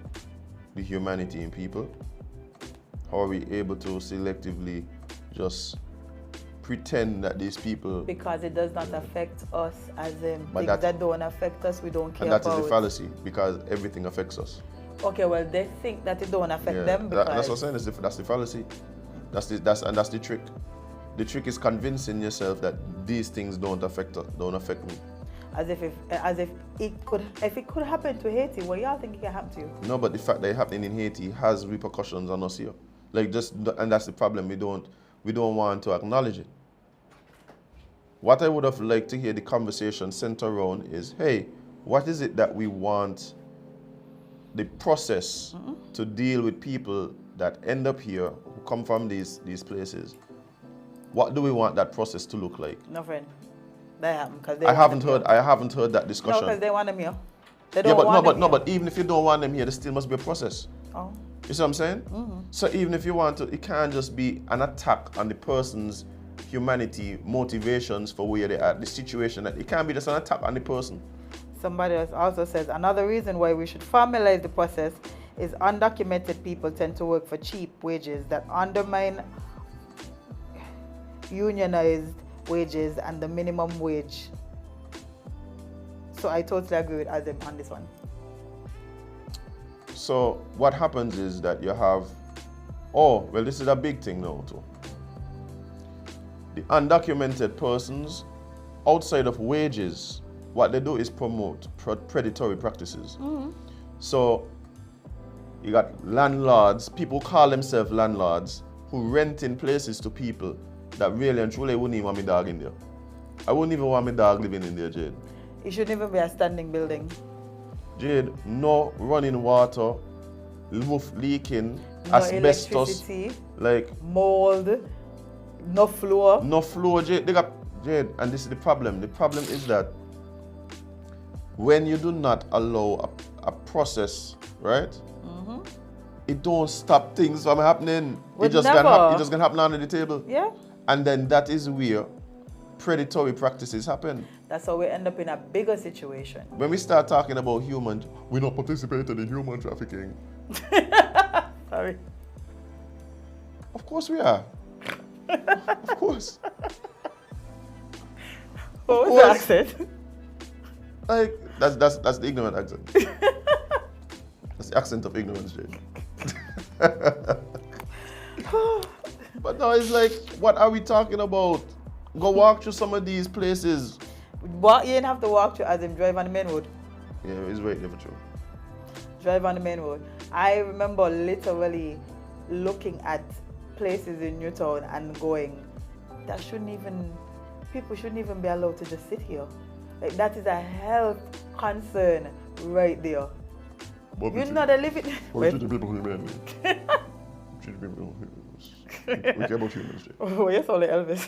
the humanity in people? How are we able to selectively just pretend that these people... Because it does not affect us, as in But things that don't affect us, we don't care And that about. is the fallacy, because everything affects us. Okay, well, they think that it don't affect them because... That's what I'm saying, that's the fallacy. That's the trick. The trick is convincing yourself that these things don't affect me. As if it could happen to Haiti, what y'all think it can happen to you? No, but the fact that it's happening in Haiti has repercussions on us here. And that's the problem. We don't want to acknowledge it. What I would have liked to hear the conversation center around is, hey, what is it that we want the process to deal with people that end up here, who come from these places? What do we want that process to look like? No, friend. That happened because I haven't heard that discussion. No, because they want them here. They don't want them here. But even if you don't want them here, there still must be a process. Oh. You see what I'm saying? So even if you want to, it can't just be an attack on the person's humanity, motivations for where they're at, the situation. It can't be just an attack on the person. Somebody else also says, another reason why we should formalize the process is undocumented people tend to work for cheap wages that undermine unionized wages and the minimum wage. So I totally agree with Azem on this one. So what happens is that you have, this is a big thing now too. The undocumented persons, outside of wages, what they do is promote predatory practices. So you got landlords, people call themselves landlords, who rent in places to people that really and truly wouldn't even want my dog in there. I wouldn't even want my dog living in there, Jade. It shouldn't even be a standing building. Jade, no running water, roof leaking, no asbestos, electricity, mold, no floor. No floor, Jade. Jade, and this is the problem. The problem is that when you do not allow a process, right? It don't stop things from happening. It just gonna happen under the table. Yeah. And then that is where predatory practices happen. That's how we end up in a bigger situation. When we start talking about human, we're not participating in human trafficking. Sorry. Of course we are. Of course. What was the accent? Like, that's the ignorant accent. That's the accent of ignorance, Jade. But no, it's like, what are we talking about? Go walk through some of these places. You didn't have to walk through, as in drive on the main road. Yeah, it's right there for true. Drive on the main road. I remember literally looking at places in Newtown and going, people shouldn't even be allowed to just sit here. Like, that is a health concern right there. You know they live it. Treat people humanely. Treat people humanly. We care about humans, Jade. Oh, yes, only Elvis.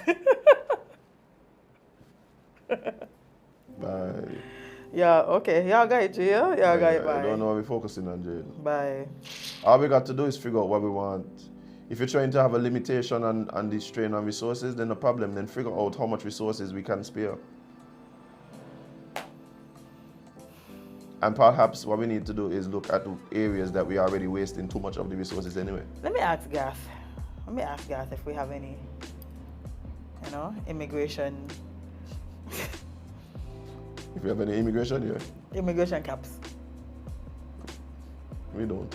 Bye. Yeah, okay. Yeah, got it, yeah? Yeah, got it, bye. I don't know what we're focusing on, Jade. Bye. All we got to do is figure out what we want. If you're trying to have a limitation on the strain on resources, then no problem. Then figure out how much resources we can spare. And perhaps what we need to do is look at the areas that we are already wasting too much of the resources anyway. Let me ask Gath if we have any, immigration. If we have any immigration, yeah. Immigration caps. We don't.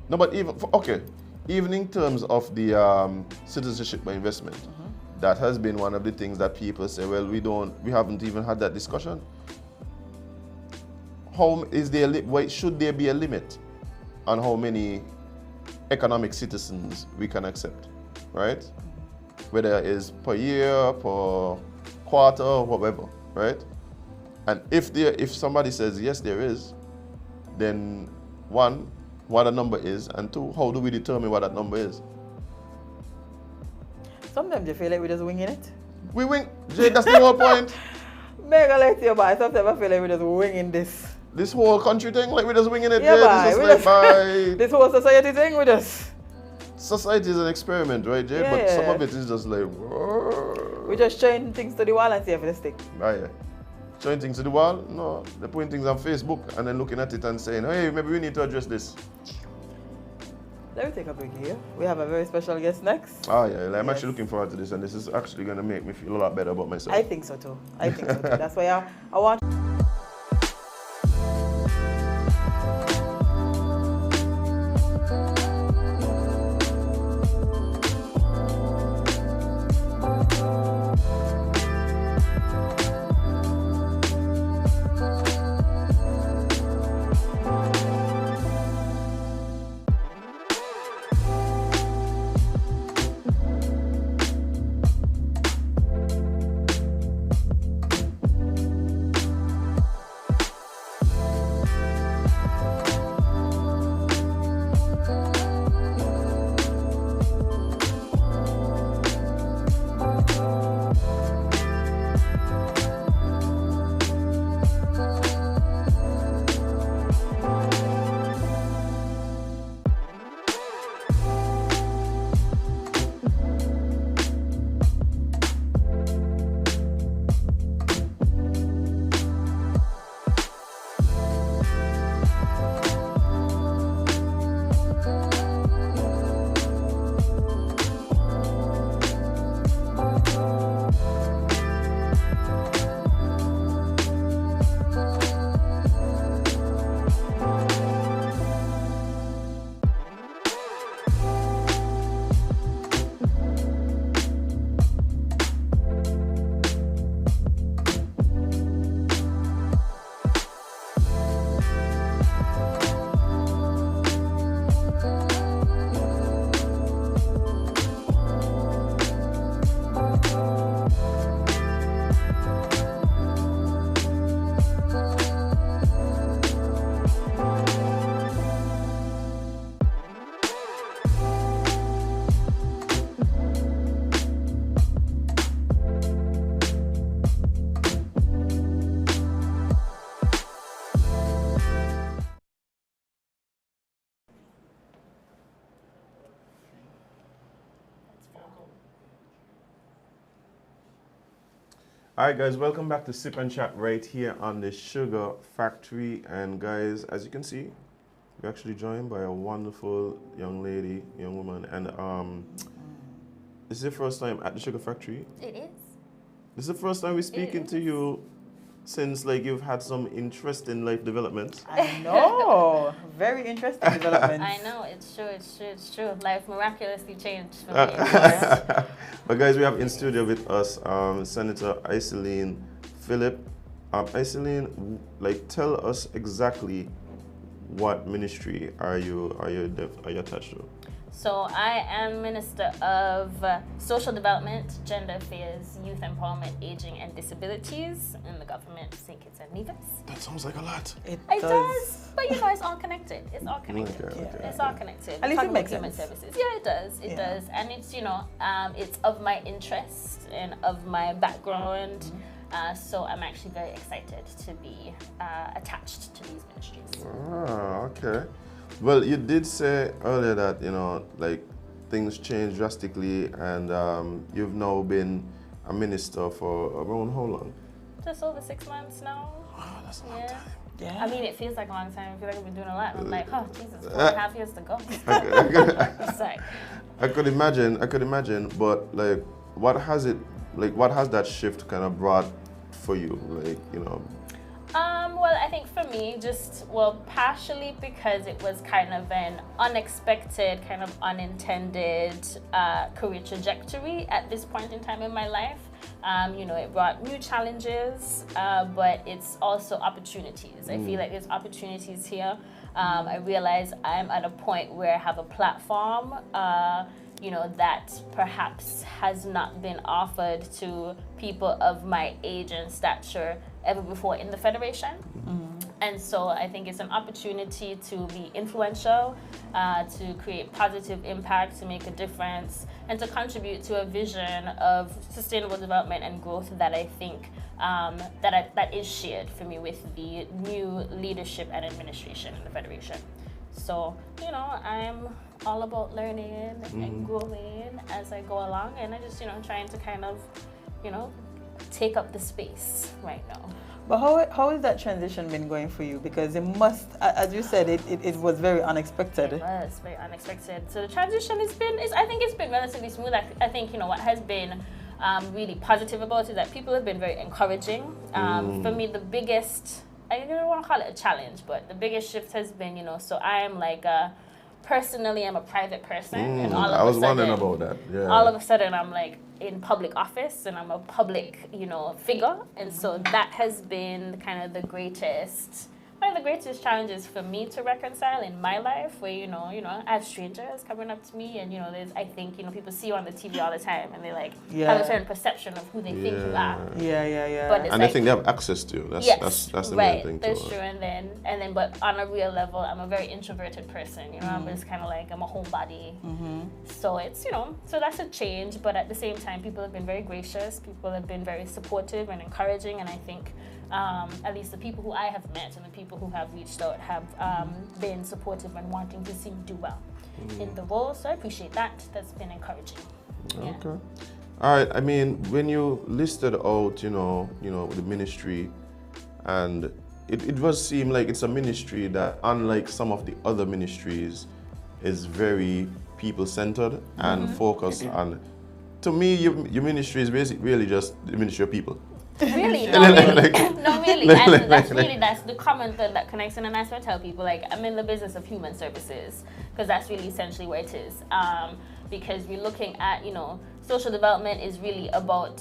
No, but even in terms of the citizenship by investment, that has been one of the things that people say, well, we haven't even had that discussion. Should there be a limit on how many economic citizens we can accept, right? Whether it is per year, per quarter, or whatever, right? And if somebody says yes, there is, then one, what a number is, and two, how do we determine what that number is? Sometimes you feel like we're just winging it. We wing, Jade, that's the whole point. Mega let you buy. Sometimes I feel like we're just winging this. This whole country thing, like we're just winging it. Yeah, this whole society thing, we just... Society is an experiment, right, Jade? Yeah, but some of it is just like... Whoa. We're just trying things to the wall and see if it stick. Ah, yeah. showing things to the wall. No, they're putting things on Facebook and then looking at it and saying, hey, maybe we need to address this. Let me take a break here. We have a very special guest next. Oh yeah, I'm actually looking forward to this, and this is actually going to make me feel a lot better about myself. I think so too. I think so too. That's why I want. Alright guys, welcome back to Sip and Chat right here on the Sugar Factory. And guys, as you can see, we're actually joined by a wonderful young lady, young woman. And this is the first time at the Sugar Factory. It is. This is the first time we're speaking to you since like you've had some interesting life developments. I know. Very interesting development. I know, it's true, it's true, it's true. Life miraculously changed for me. Of course. But guys, we have in studio with us Senator Iseline Phillip. Iseline, like, tell us exactly what ministry are you attached to? So I am Minister of Social Development, Gender Affairs, Youth Empowerment, Aging and Disabilities in the government of St. Kitts and Nevis. That sounds like a lot. It does, but you know, it's all connected. It's all connected. Okay, It's all connected. At least it Talking makes about human sense. services. Yeah, it does. It does, and it's, you know, it's of my interest and of my background. So I'm actually very excited to be attached to these ministries. Ah, okay. Well, you did say earlier that, you know, like, things changed drastically, and you've now been a minister for around how long? Just over 6 months now. Oh, that's a long time. Yeah. I mean, it feels like a long time. I feel like I've been doing a lot. I'm like, oh, Jesus, 4.5 years to go. It's like, I could imagine, but like, what has that shift kind of brought for you? Like, you know. well, I think for me, partially because it was kind of an unexpected, kind of unintended career trajectory at this point in time in my life. You know, it brought new challenges, but it's also opportunities. I feel like there's opportunities here. I realize I'm at a point where I have a platform, you know, that perhaps has not been offered to people of my age and stature ever before in the Federation. And so I think it's an opportunity to be influential, to create positive impact, to make a difference, and to contribute to a vision of sustainable development and growth that I think that is shared for me with the new leadership and administration in the Federation. So, you know, I'm all about learning and growing as I go along, and I just, you know, trying to kind of, you know, take up the space right now. But how has that transition been going for you? Because it must, as you said, it was very unexpected. It was very unexpected. So the transition I think it's been relatively smooth. I think, what has been really positive about it is that people have been very encouraging. For me, the biggest, I don't want to call it a challenge, but the biggest shift has been, so I am like personally, I'm a private person. And all of I was a sudden, wondering about that. Yeah. All of a sudden, I'm like in public office and I'm a public, figure. And so that has been kind of the greatest, one of the greatest challenges for me to reconcile in my life, where, I have strangers coming up to me and, there's, I think, people see you on the TV all the time and they have a certain perception of who they think you are. Yeah. But And they think they have access to you. That's the main thing. That's true. And then, but on a real level, I'm a very introverted person. I'm just kind of like, I'm a homebody. So it's, so that's a change. But at the same time, people have been very gracious. People have been very supportive and encouraging. And I think at least the people who I have met and the people who have reached out have been supportive and wanting to see me do well in the role. So I appreciate that. That's been encouraging. Yeah. Okay. All right. I mean, when you listed out, the ministry, and it does seem like it's a ministry that, unlike some of the other ministries, is very people-centered and focused on. To me, your ministry is basically really just the ministry of people. Really? No, really. No, really. And that's the common thread that connects. And that's what I tell people, I'm in the business of human services, because that's really essentially what it is. Because we're looking at, social development is really about,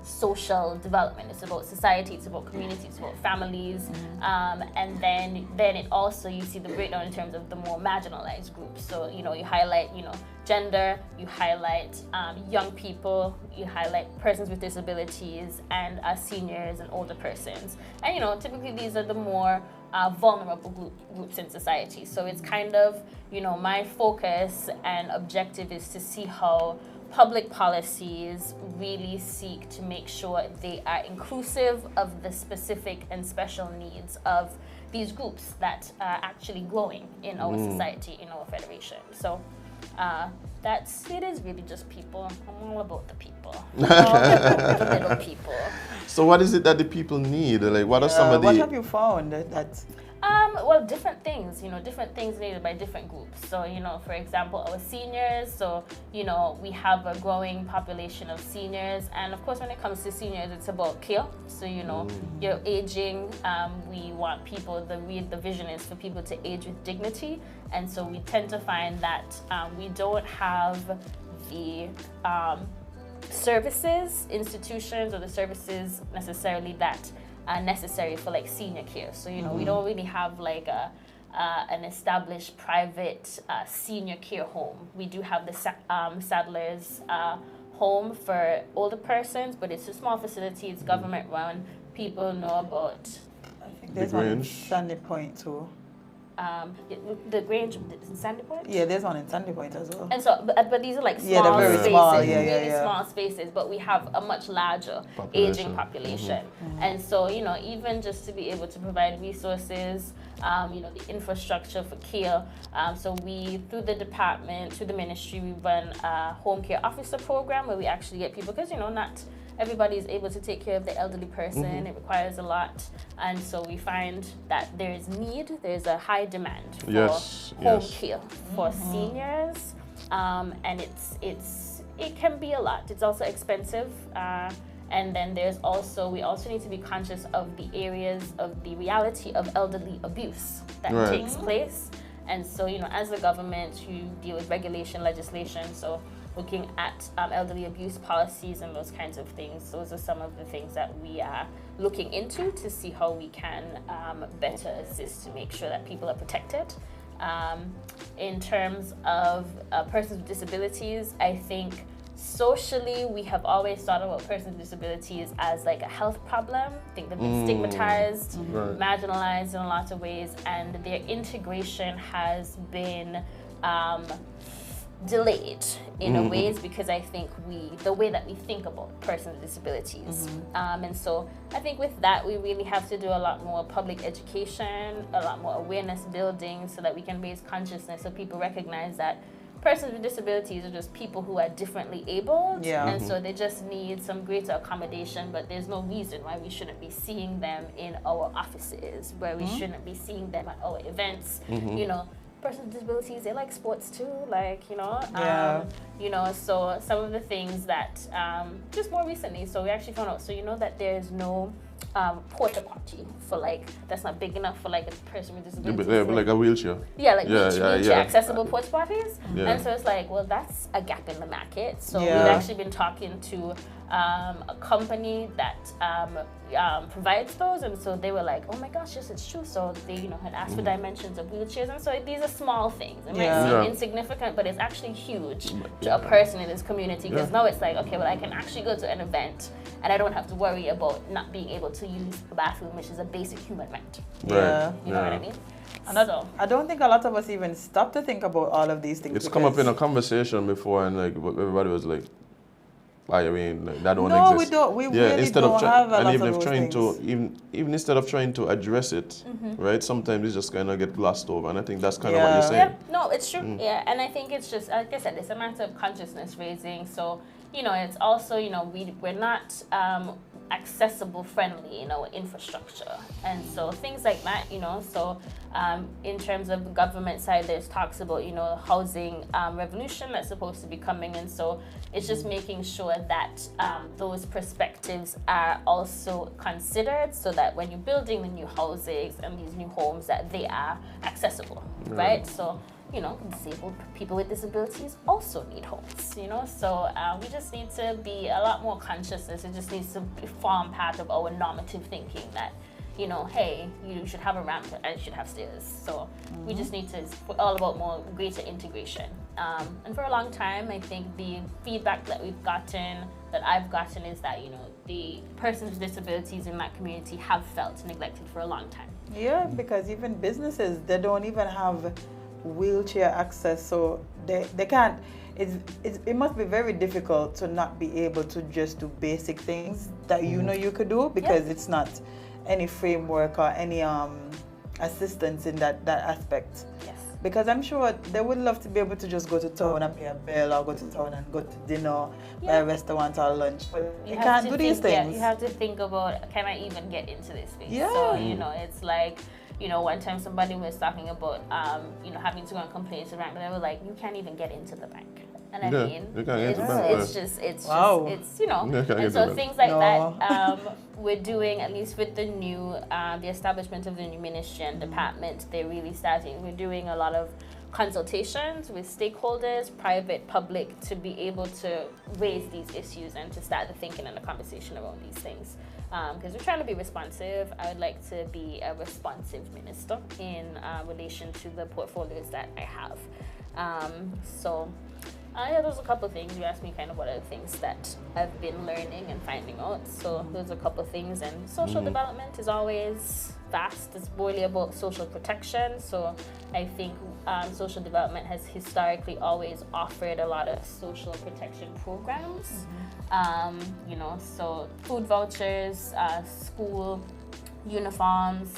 social development. It's about society, it's about community, it's about families. And then it also, you see the breakdown in terms of the more marginalized groups. So, you highlight, gender, you highlight young people, you highlight persons with disabilities, and seniors and older persons. And, typically these are the more vulnerable groups in society. So it's kind of, my focus and objective is to see how public policies really seek to make sure they are inclusive of the specific and special needs of these groups that are actually growing in our society, in our federation. So it is really just people. I'm all about the people. The little people. So what is it that the people need? What are some of the... What have you found that... Well, different things, different things needed by different groups. So, for example, our seniors, so, we have a growing population of seniors. And of course, when it comes to seniors, it's about care. So, you're aging. We want people, the vision is for people to age with dignity. And so we tend to find that we don't have the services, institutions, or the services necessarily that necessary for senior care. So we don't really have an established private senior care home. We do have the Sadler's home for older persons, but it's a small facility. It's government run. People know about. I think there's one in Sandy Point too. The Grange in Sandy Point? Yeah, there's one in Sandy Point as well. And so, but these are small they're very spaces, small. really small spaces, but we have a much larger aging population. And so, even just to be able to provide resources, the infrastructure for care. So we, through the department, through the ministry, we run a home care officer program where we actually get people, because, not everybody is able to take care of the elderly person. It requires a lot. And so we find that there's a high demand for home care for seniors. And it can be a lot. It's also expensive. And then we also need to be conscious of the areas of the reality of elderly abuse that takes place. And so, as a government, you deal with regulation, legislation. So looking at elderly abuse policies and those kinds of things. Those are some of the things that we are looking into to see how we can better assist to make sure that people are protected. In terms of persons with disabilities, I think socially we have always thought about persons with disabilities as a health problem. I think they've been stigmatized, marginalized in a lot of ways, and their integration has been delayed in a ways, because I think the way that we think about persons with disabilities. And so I think with that, we really have to do a lot more public education, a lot more awareness building, so that we can raise consciousness so people recognize that persons with disabilities are just people who are differently abled, Yeah. and so they just need some greater accommodation, but there's no reason why we shouldn't be seeing them in our offices, where we shouldn't be seeing them at our events. You know, persons with disabilities, they like sports too, like, you know, you know, so some of the things that just more recently, so we actually found out, so you know that there's no porta potty for like, that's not big enough for like a person with disabilities. Yeah, like a wheelchair. Yeah, like wheelchair accessible porta potties. Yeah. And so it's like, well, that's a gap in the market. So Yeah. we've actually been talking to a company that provides those, and so they were like, oh my gosh, yes, it's true. So they, you know, had asked for dimensions of wheelchairs, and so these are small things. It might seem insignificant, but it's actually huge to a person in this community, because now it's like, okay, well, I can actually go to an event and I don't have to worry about not being able to use a bathroom, which is a basic human right. Yeah. You know what I mean? And I don't think a lot of us even stop to think about all of these things. It's come up in a conversation before, and like everybody was like, I mean, like, that don't No, exist. we don't. We really don't have a lot of those things. Even instead of trying to address it, right? Sometimes it just kind of get glossed over, and I think that's kind of what you're saying. Yeah, no, it's true. Yeah, and I think it's just, like I said, it's a matter of consciousness raising. So, you know, it's also, you know, we're not accessible friendly in our infrastructure, and so things like that, you know. So in terms of the government side, there's talks about, you know, housing revolution that's supposed to be coming, and so it's just making sure that those perspectives are also considered, so that when you're building the new houses and these new homes, that they are accessible, right? So, you know, disabled people with disabilities also need homes, you know, so we just need to be a lot more conscious. It just needs to form part of our normative thinking that, you know, hey, you should have a ramp and you should have stairs. So we just need to, it's all about more greater integration. And for a long time, I think the feedback that we've gotten, that I've gotten, is that, you know, the persons with disabilities in that community have felt neglected for a long time. Yeah, because even businesses, they don't even have wheelchair access, so they can't. It must be very difficult to not be able to just do basic things that you know you could do, because it's not any framework or any assistance in that aspect. Yes. Because I'm sure they would love to be able to just go to town and pay a bill, or go to town and go to dinner, by a restaurant or lunch, but you can't do these things. Yeah, you have to think about, can I even get into this space? Yeah. So, you know, it's like, you know, one time somebody was talking about, you know, having to go and complain to the bank, but they were like, you can't even get into the bank. And I mean, you can't get into the bank. it's just, Wow. it's, you know, You can't and get so into the things like No. that, we're doing, at least with the new, the establishment of the new ministry and department, they're really starting, we're doing a lot of consultations with stakeholders, private, public, to be able to raise these issues and to start the thinking and the conversation around these things. Because we're trying to be responsive. I would like to be a responsive minister in relation to the portfolios that I have. Yeah, there's a couple of things. You asked me kind of what are the things that I've been learning and finding out. So there's a couple of things, and social development is always vast. It's really about social protection. So I think social development has historically always offered a lot of social protection programs. You know, so food vouchers, school uniforms,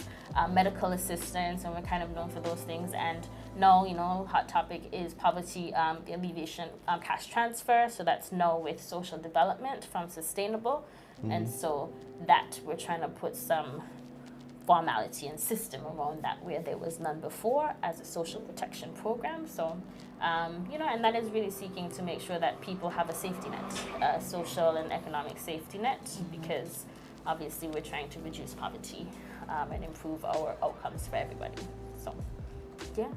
medical assistance, and we're kind of known for those things. And now, you know, hot topic is poverty alleviation cash transfer. So that's now with social development from sustainable. And so that we're trying to put some formality and system around that, where there was none before, as a social protection program. So, you know, and that is really seeking to make sure that people have a safety net, a social and economic safety net, because obviously we're trying to reduce poverty and improve our outcomes for everybody. So, yeah.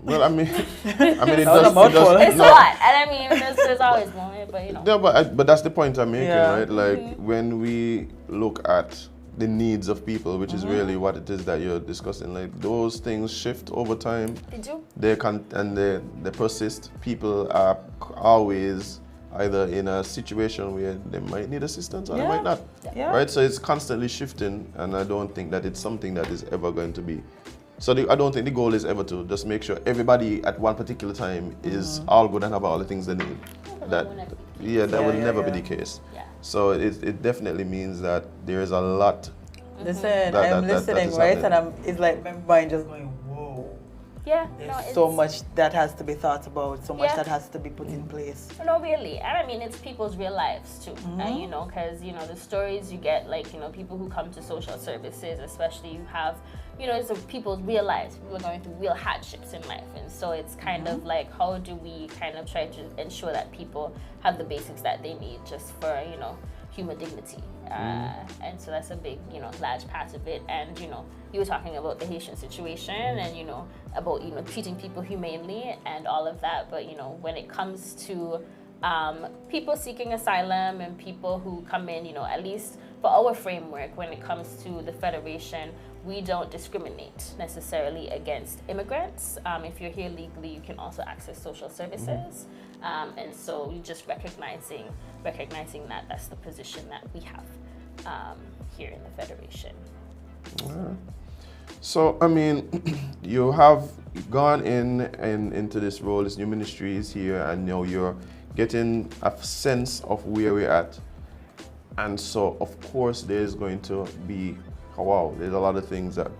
Well, I mean, it It's does. It's a lot, and I mean, there's always more, but you know. Yeah, but that's the point I'm making, right? Like when we look at the needs of people, which is really what it is that you're discussing, like those things shift over time. They do. They persist. People are always either in a situation where they might need assistance or they might not, right? So it's constantly shifting, and I don't think that it's something that is ever going to be. So I don't think the goal is ever to just make sure everybody at one particular time is all good and have all the things they need. That will never be the case. Yeah. So it definitely means that there is a lot. Listen, I'm listening, right? And it's like my mind just going, whoa. Yeah, There's so much that has to be thought about, so much Yeah. that has to be put in place. No, really. And I mean, it's people's real lives too. And, you know, because, you know, the stories you get, like, you know, people who come to social services, especially, you have, you know, it's people's real lives. People are going through real hardships in life. And so it's kind of like, how do we kind of try to ensure that people have the basics that they need just for, you know, human dignity. And so that's a big, you know, large part of it. And, you know, you were talking about the Haitian situation and, you know, about, you know, treating people humanely and all of that. But, you know, when it comes to people seeking asylum and people who come in, you know, at least for our framework, when it comes to the Federation, we don't discriminate necessarily against immigrants. If you're here legally, you can also access social services. And so we just recognizing that that's the position that we have here in the Federation. So, I mean, you have gone into this role, this new ministry is here, and now you're getting a sense of where we're at. And so, of course, there's going to be, wow, there's a lot of things that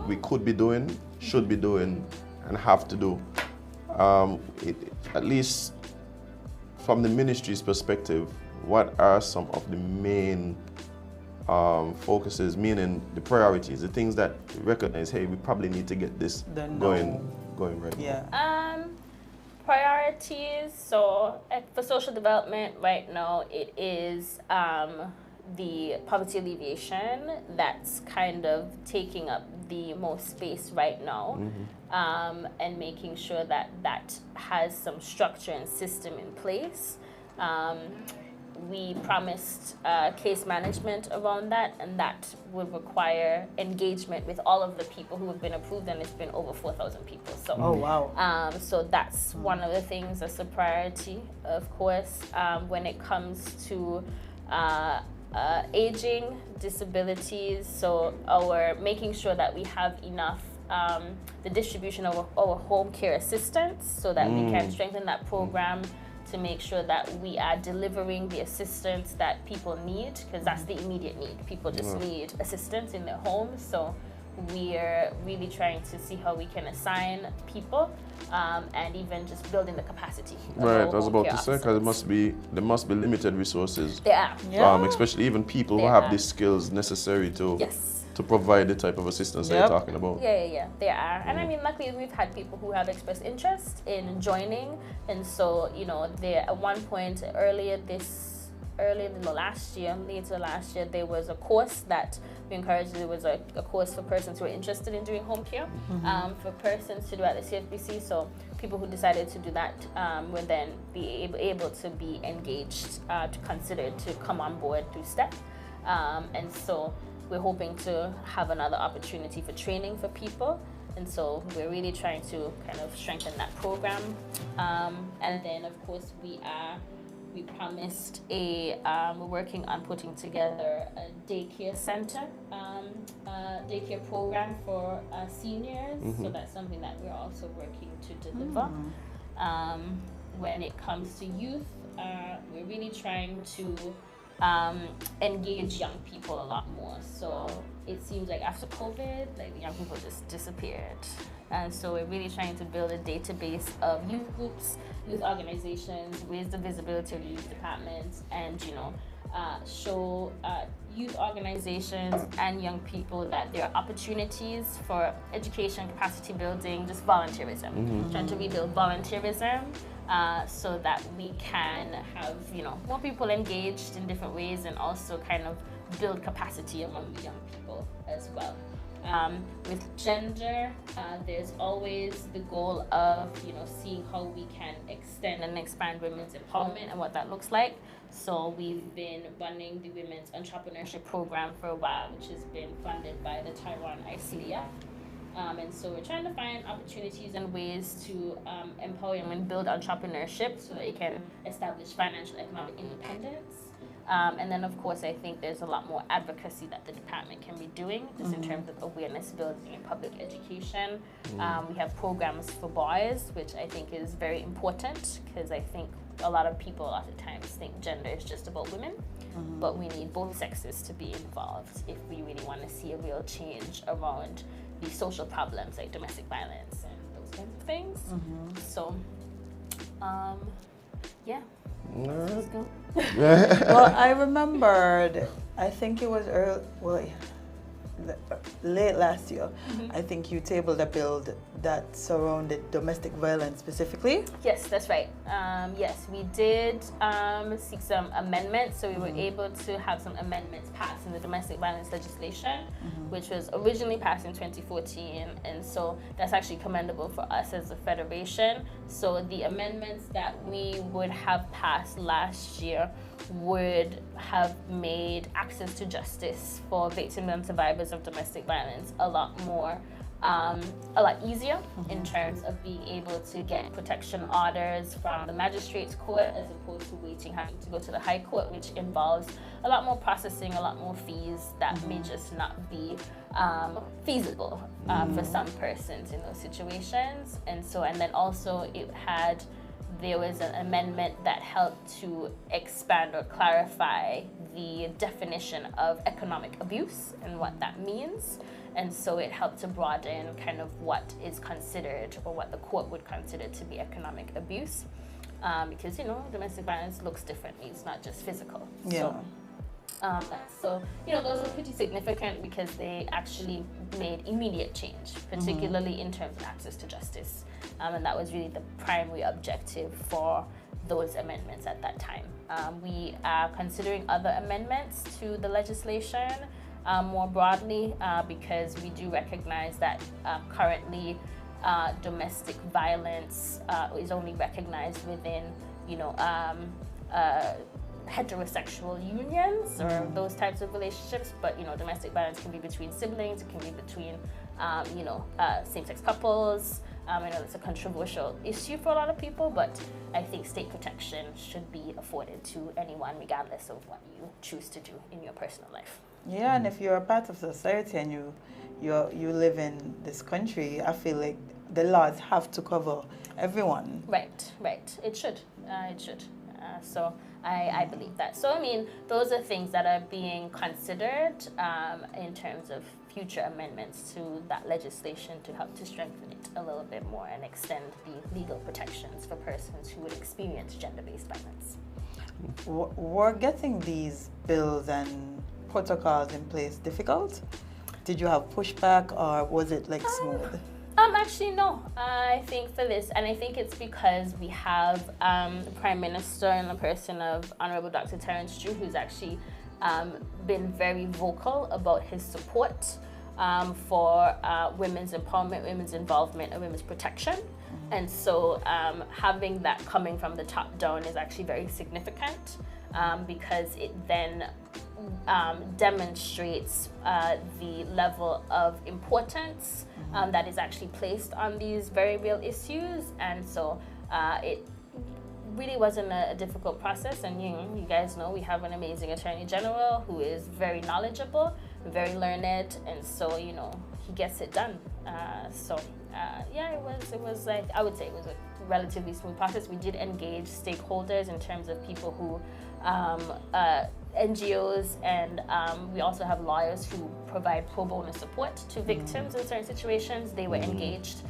we could be doing, should be doing, and have to do. At least from the ministry's perspective, what are some of the main focuses, meaning the priorities, the things that we recognize, hey, we probably need to get this going right now? Priorities, so for social development right now, it is the poverty alleviation that's kind of taking up the most space right now, and making sure that that has some structure and system in place. We promised case management around that, and that would require engagement with all of the people who have been approved, and it's been over 4,000 people. So, oh wow! So that's one of the things that's a priority, of course, when it comes to aging, disabilities. So making sure that we have enough the distribution of our home care assistance, so that we can strengthen that program to make sure that we are delivering the assistance that people need, because that's the immediate need. People just need assistance in their homes. So we're really trying to see how we can assign people and even just building the capacity. Right, I was about to say, because there must be limited resources. There are. Especially even people who have the skills necessary to provide the type of assistance that you're talking about. Yeah, there are. And I mean, luckily we've had people who have expressed interest in joining. And so, you know, there at one point later last year, there was a course that we encouraged. There was a course for persons who are interested in doing home care, for persons to do at the CFBC. So people who decided to do that would then be able to be engaged, to consider to come on board through STEP. And so we're hoping to have another opportunity for training for people. And so we're really trying to kind of strengthen that program. And then, of course, we promised we're working on putting together a daycare center, daycare program for seniors. So that's something that we're also working to deliver. When it comes to youth, we're really trying to engage young people a lot more. So it seems like after COVID, like the young people just disappeared. And so we're really trying to build a database of youth groups, youth organizations, raise the visibility of the youth departments, and, you know, show youth organizations and young people that there are opportunities for education, capacity building, just volunteerism. Trying to rebuild volunteerism so that we can have, you know, more people engaged in different ways, and also kind of build capacity among the young people as well. With gender, there's always the goal of, you know, seeing how we can extend and expand women's empowerment and what that looks like. So we've been running the Women's Entrepreneurship Program for a while, which has been funded by the Taiwan ICDF. And so we're trying to find opportunities and ways to empower women, build entrepreneurship so that they can establish financial economic independence. And then, of course, I think there's a lot more advocacy that the department can be doing, just in terms of awareness building and public education. We have programs for boys, which I think is very important, because I think a lot of people a lot of times think gender is just about women, but we need both sexes to be involved if we really want to see a real change around these social problems like domestic violence and those things. So, yeah. Let's go. Well, I remembered, I think it was late last year, I think you tabled a bill that surrounded domestic violence specifically. Yes, that's right. Yes, we did seek some amendments, so we were able to have some amendments passed in the domestic violence legislation, which was originally passed in 2014, and so that's actually commendable for us as a federation. So the amendments that we would have passed last year would have made access to justice for victims and survivors of domestic violence a lot easier in terms of being able to get protection orders from the magistrate's court as opposed to having to go to the high court, which involves a lot more processing, a lot more fees that may just not be feasible for some persons in those situations. And then also there was an amendment that helped to expand or clarify the definition of economic abuse and what that means. And so it helped to broaden kind of what is considered or what the court would consider to be economic abuse. Because, domestic violence looks differently. It's not just physical. Yeah. So, those were pretty significant because they actually made immediate change, particularly in terms of access to justice. And that was really the primary objective for those amendments at that time. We are considering other amendments to the legislation more broadly because we do recognize that currently domestic violence is only recognized within, heterosexual unions or those types of relationships, but domestic violence can be between siblings, it can be between same-sex couples. I know it's a controversial issue for a lot of people, but I think state protection should be afforded to anyone regardless of what you choose to do in your personal life. Yeah, and if you're a part of society and you live in this country, I feel like the laws have to cover everyone. Right. It should. So I believe that. So, those are things that are being considered in terms of future amendments to that legislation to help to strengthen it a little bit more and extend the legal protections for persons who would experience gender-based violence. Were getting these bills and protocols in place difficult? Did you have pushback or was it smooth? Actually, no. I think for this, and I think it's because we have the Prime Minister in the person of Honorable Dr. Terence Drew, who's actually been very vocal about his support for women's empowerment, women's involvement, and women's protection. And so having that coming from the top down is actually very significant because it then demonstrates the level of importance that is actually placed on these very real issues. And so it really wasn't a difficult process. And you guys know we have an amazing Attorney General who is very knowledgeable, very learned, and so he gets it done. It was like, I would say it was a relatively smooth process. We did engage stakeholders in terms of people who NGOs, and we also have lawyers who provide pro bono support to victims in certain situations. They were engaged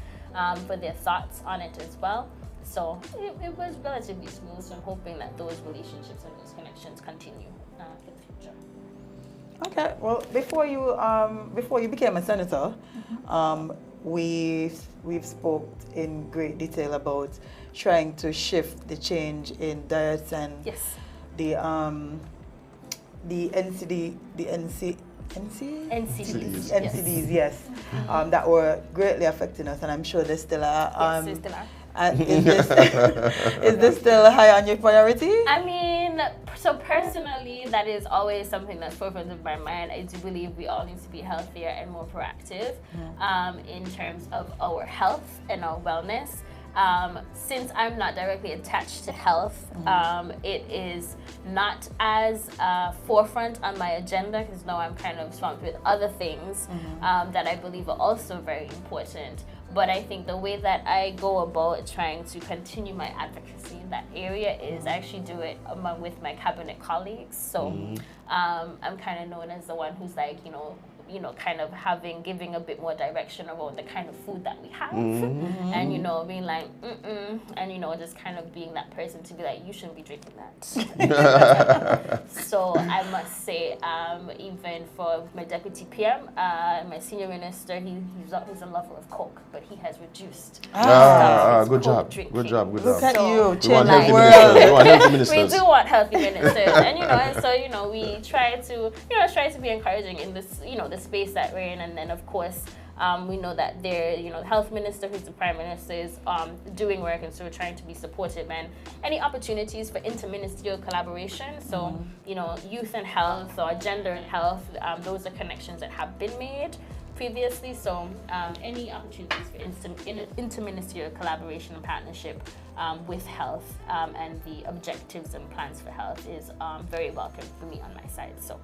for their thoughts on it as well. So it was relatively smooth. So I'm hoping that those relationships and those connections continue for the future. Okay. Well, before you became a senator, we've spoke in great detail about trying to shift the change in diets and the NCDs, yes, that were greatly affecting us, and I'm sure they still are. Yes, they still are. Is this still high on your priority? So personally, that is always something that's forefront of my mind. I do believe we all need to be healthier and more proactive in terms of our health and our wellness. Since I'm not directly attached to health, it is not as forefront on my agenda because now I'm kind of swamped with other things that I believe are also very important. But I think the way that I go about trying to continue my advocacy in that area is actually do it with my cabinet colleagues. So I'm kind of known as the one who's you know, kind of giving a bit more direction around the kind of food that we have, and you know, being like, and you know, just kind of being that person to be like, you shouldn't be drinking that. So I must say, even for my deputy PM, my senior minister, he's a lover of Coke, but he has reduced. Good job. Look at So, you, We change want the healthy world. ministers. We want healthy we ministers. do want healthy ministers, and you know, and so you know, we try to be encouraging in this, you know, the space that we're in, and then of course, we know that you know, the health minister, who's the prime minister, is doing work, and so we're trying to be supportive, and any opportunities for interministerial collaboration. So you know, youth and health or gender and health, those are connections that have been made previously. So any opportunities for interministerial collaboration and partnership with health and the objectives and plans for health is very welcome for me on my side. So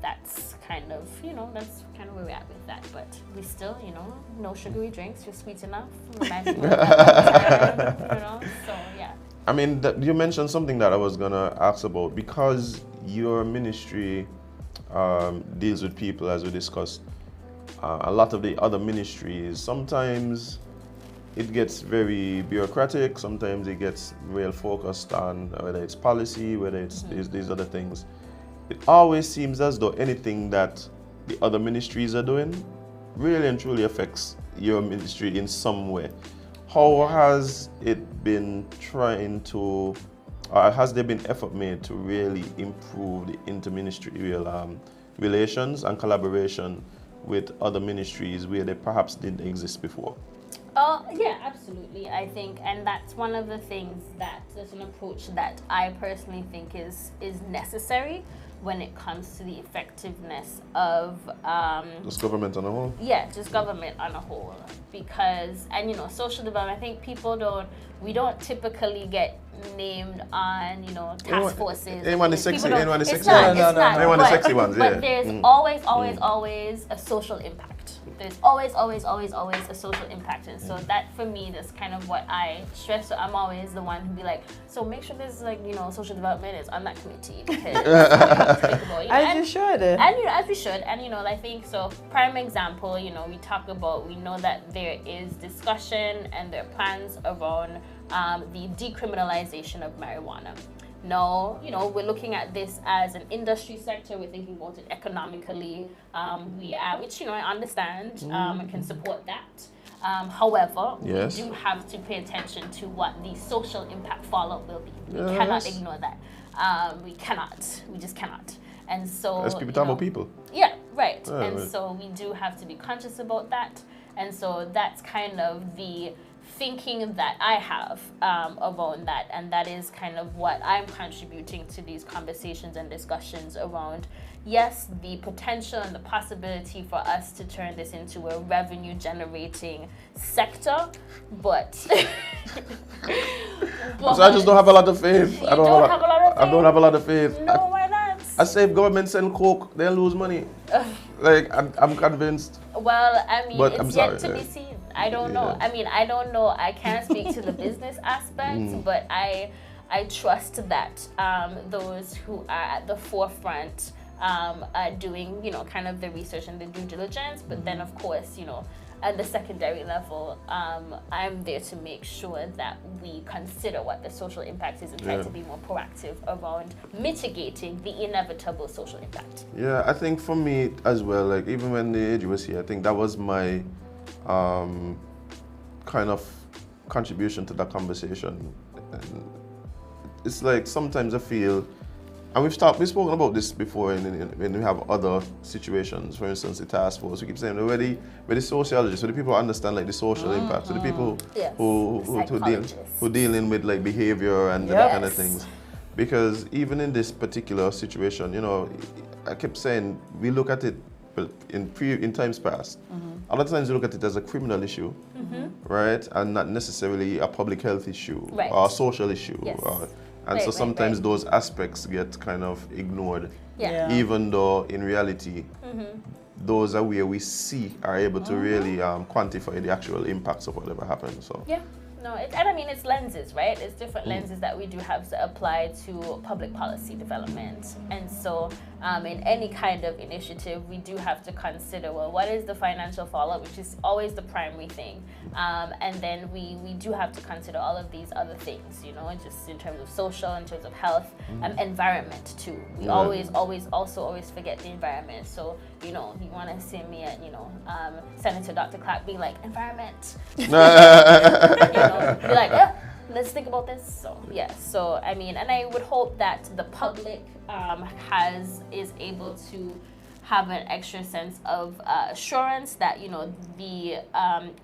that's kind of, you know, that's kind of where we're at with that. But we still, you know, no sugary drinks, just sweet enough. Reminds me of that time, you know. So yeah. I mean, you mentioned something that I was gonna ask about, because your ministry deals with people, as we discussed. A lot of the other ministries, sometimes it gets very bureaucratic, sometimes it gets real focused on whether it's policy, whether it's these other things. It always seems as though anything that the other ministries are doing really and truly affects your ministry in some way. How has it been has there been effort made to really improve the interministerial relations and collaboration with other ministries where they perhaps didn't exist before? Yeah, absolutely. I think, and that's one of the things there's an approach that I personally think is necessary when it comes to the effectiveness of Just government on a whole? Yeah, just government on a whole. Because, and you know, social development, I think we don't typically get named on, you know, task forces. Anyone is sexy, anyone is sexy. No. Anyone is sexy ones, yeah. But there's always a social impact. There's always a social impact. And so that, for me, that's kind of what I stress. So I'm always the one who be like, so make sure there's, like, you know, social development is on that committee, because you have to think about, you know, As you should. and you know, as we should, and you know, I think so. Prime example, you know, we know that there is discussion and there are plans around the decriminalization of marijuana. No, you know, we're looking at this as an industry sector. We're thinking about it economically. Which, you know, I understand and can support that. However, we do have to pay attention to what the social impact fallout will be. We cannot ignore that. We just cannot. And so, As people talk about people. Yeah, right. So we do have to be conscious about that. And so that's kind of the thinking that I have around that, and that is kind of what I'm contributing to these conversations and discussions around, yes, the potential and the possibility for us to turn this into a revenue generating sector, but So I just don't have a lot of faith. I don't have a lot of faith. No, why not? I say if government send coke, they'll lose money. Like, I'm convinced. Well, I mean, But it's yet to be seen. I don't know. I mean, I don't know. I can't speak to the business aspect, but I trust that those who are at the forefront are doing, you know, kind of the research and the due diligence. But then, of course, you know, at the secondary level, I'm there to make sure that we consider what the social impact is and try to be more proactive around mitigating the inevitable social impact. Yeah, I think for me as well, like even when the AG was here, I think that was my kind of contribution to that conversation. And it's like sometimes I feel, and we've spoken about this before when we have other situations, for instance, the task force, we keep saying where the sociologists, so the people who understand like the social impact, so the people who dealing with like behavior and that kind of things. Because even in this particular situation, you know, I kept saying we look at it in times past. A lot of times we look at it as a criminal issue, right, and not necessarily a public health issue or a social issue. And so sometimes those aspects get kind of ignored, even though in reality, those are where we are able to really quantify the actual impacts of whatever happens. So No, and I mean, it's lenses, right? It's different lenses that we do have to apply to public policy development. And so in any kind of initiative, we do have to consider, well, what is the financial fallout, which is always the primary thing. And then we do have to consider all of these other things, just in terms of social, in terms of health, environment too. We always forget the environment. So, you want to see me at, Senator Dr. Clark being like, environment. Be like, let's think about this. So I mean, and I would hope that the public is able to have an extra sense of assurance that the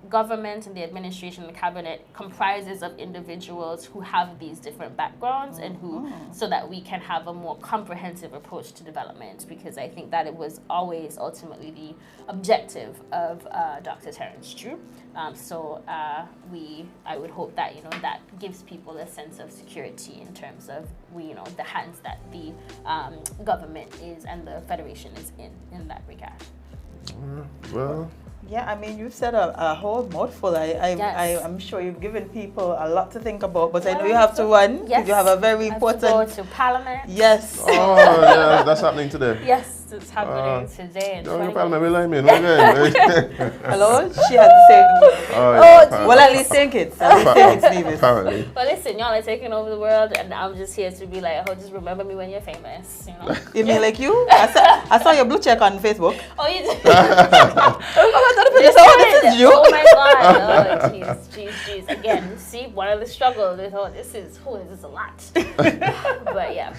government and the administration and the cabinet comprises of individuals who have these different backgrounds and who, so that we can have a more comprehensive approach to development, because I think that it was always ultimately the objective of Dr. Terrence Drew. I would hope that that gives people a sense of security in terms of the hands that the government is and the federation is in that regard. Well, yeah, I mean, you've said a whole mouthful. I'm sure you've given people a lot to think about, but I know you have to run because you have a very important. I have to go to Parliament. Yes. Oh, yeah, that's happening today. Yes, it's happening today. Parliament, Hello, she has to say. Well, at least think it. Apparently. Well, listen, y'all are taking over the world, and I'm just here to be like, just remember me when you're famous. You mean like you? I saw your blue check on Facebook. Oh, you did. This is you. Oh my God! Oh, jeez. Again, see, one of the struggles. This is a lot. But yeah.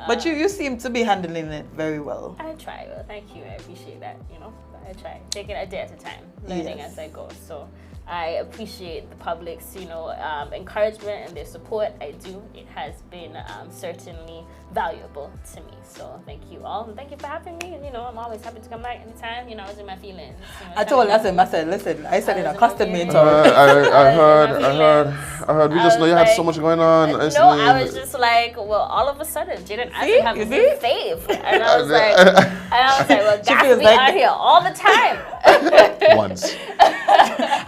But you seem to be handling it very well. I try. Well, thank you. I appreciate that. I try. Taking it a day at a time, learning as I go. So I appreciate the public's, encouragement and their support. I do. It has been certainly valuable to me. So thank you all. And thank you for having me. And, I'm always happy to come back anytime. I was in my feelings. I said, listen, I said it accosted me. I heard. We just know you had so much going on. I was just like, well, all of a sudden, Jade and Azem have a new fave. And I was like, well, Gas be out here all the time. Once.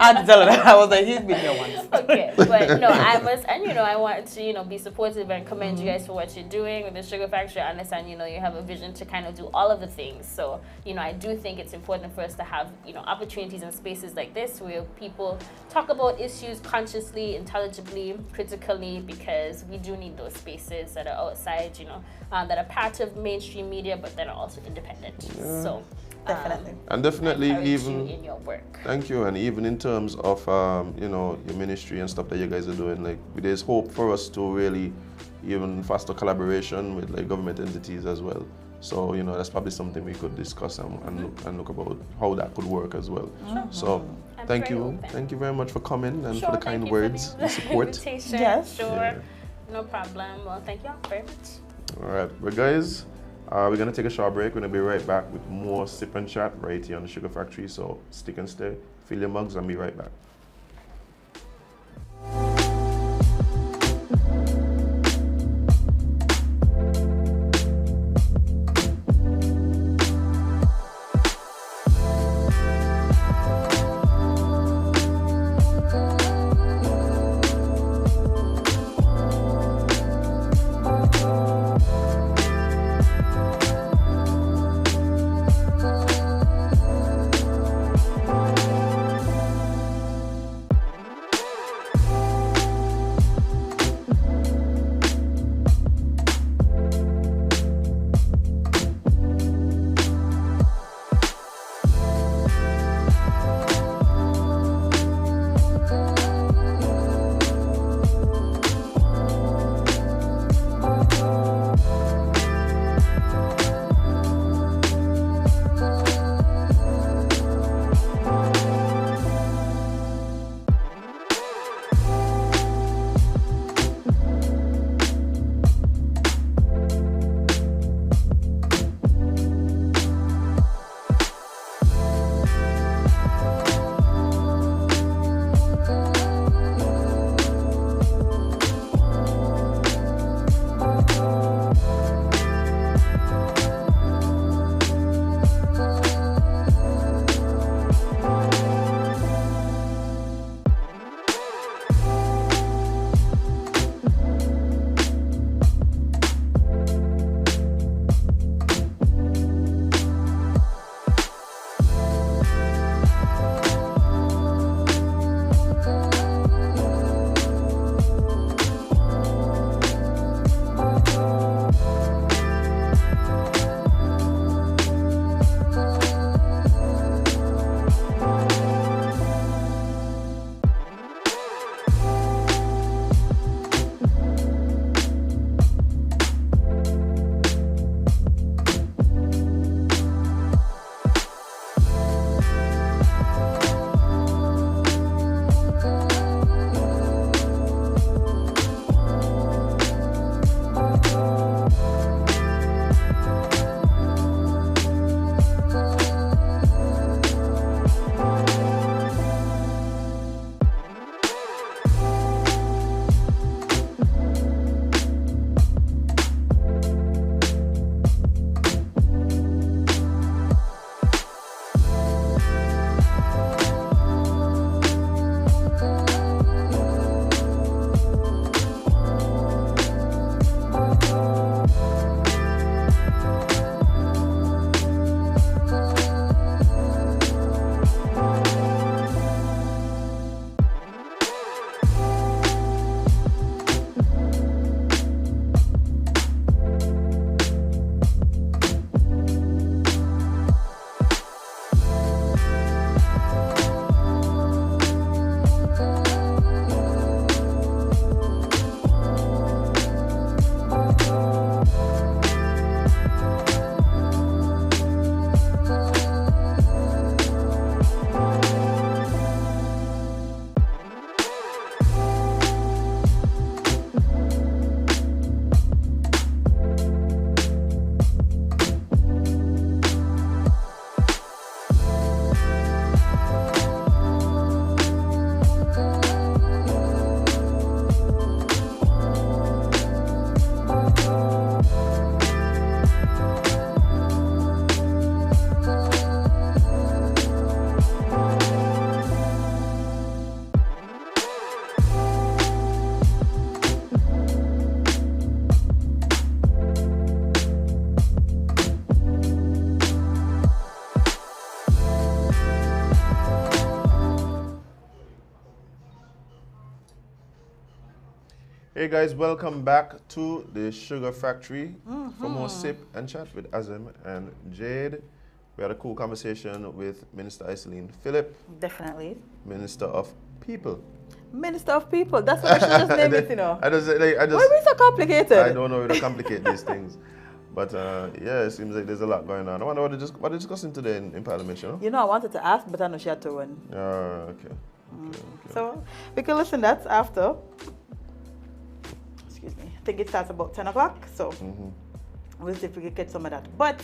I had to tell her that. I was like, he's been here once. Okay, but no, I wanted to, be supportive and commend you guys for what you're doing with the Sugar Factory. I understand, you have a vision to kind of do all of the things. So, I do think it's important for us to have, opportunities and spaces like this where people talk about issues consciously, intelligibly, critically, because we do need those spaces that are outside, that are part of mainstream media, but that are also independent. Yeah. So. Definitely. And definitely even in your work. Thank you. And even in terms of your ministry and stuff that you guys are doing, like there's hope for us to really even faster collaboration with like government entities as well. So that's probably something we could discuss and look about how that could work as well. So thank you very much for coming and for the kind words and support. Yes, sure. Yeah. No problem. Well, thank you all very much. All right, but guys. We're going to take a short break. We're going to be right back with more Sip and Chat right here on the Sugar Factory. So stick and stay, fill your mugs, and be right back. Hey guys, welcome back to the Sugar Factory for more Sip and Chat with Azem and Jade. We had a cool conversation with Minister Iselin Phillip, Definitely. Minister of People. Minister of People. That's what I should just name it, you know. I just, Why are we so complicated? I don't know how to complicate these things. But yeah, it seems like there's a lot going on. I wonder what they're discussing today in Parliament, you know? You know, I wanted to ask, but I know she had to run. Okay. So we can listen to that after. Excuse me. I think it starts about 10 o'clock. So we'll see if we can get some of that. But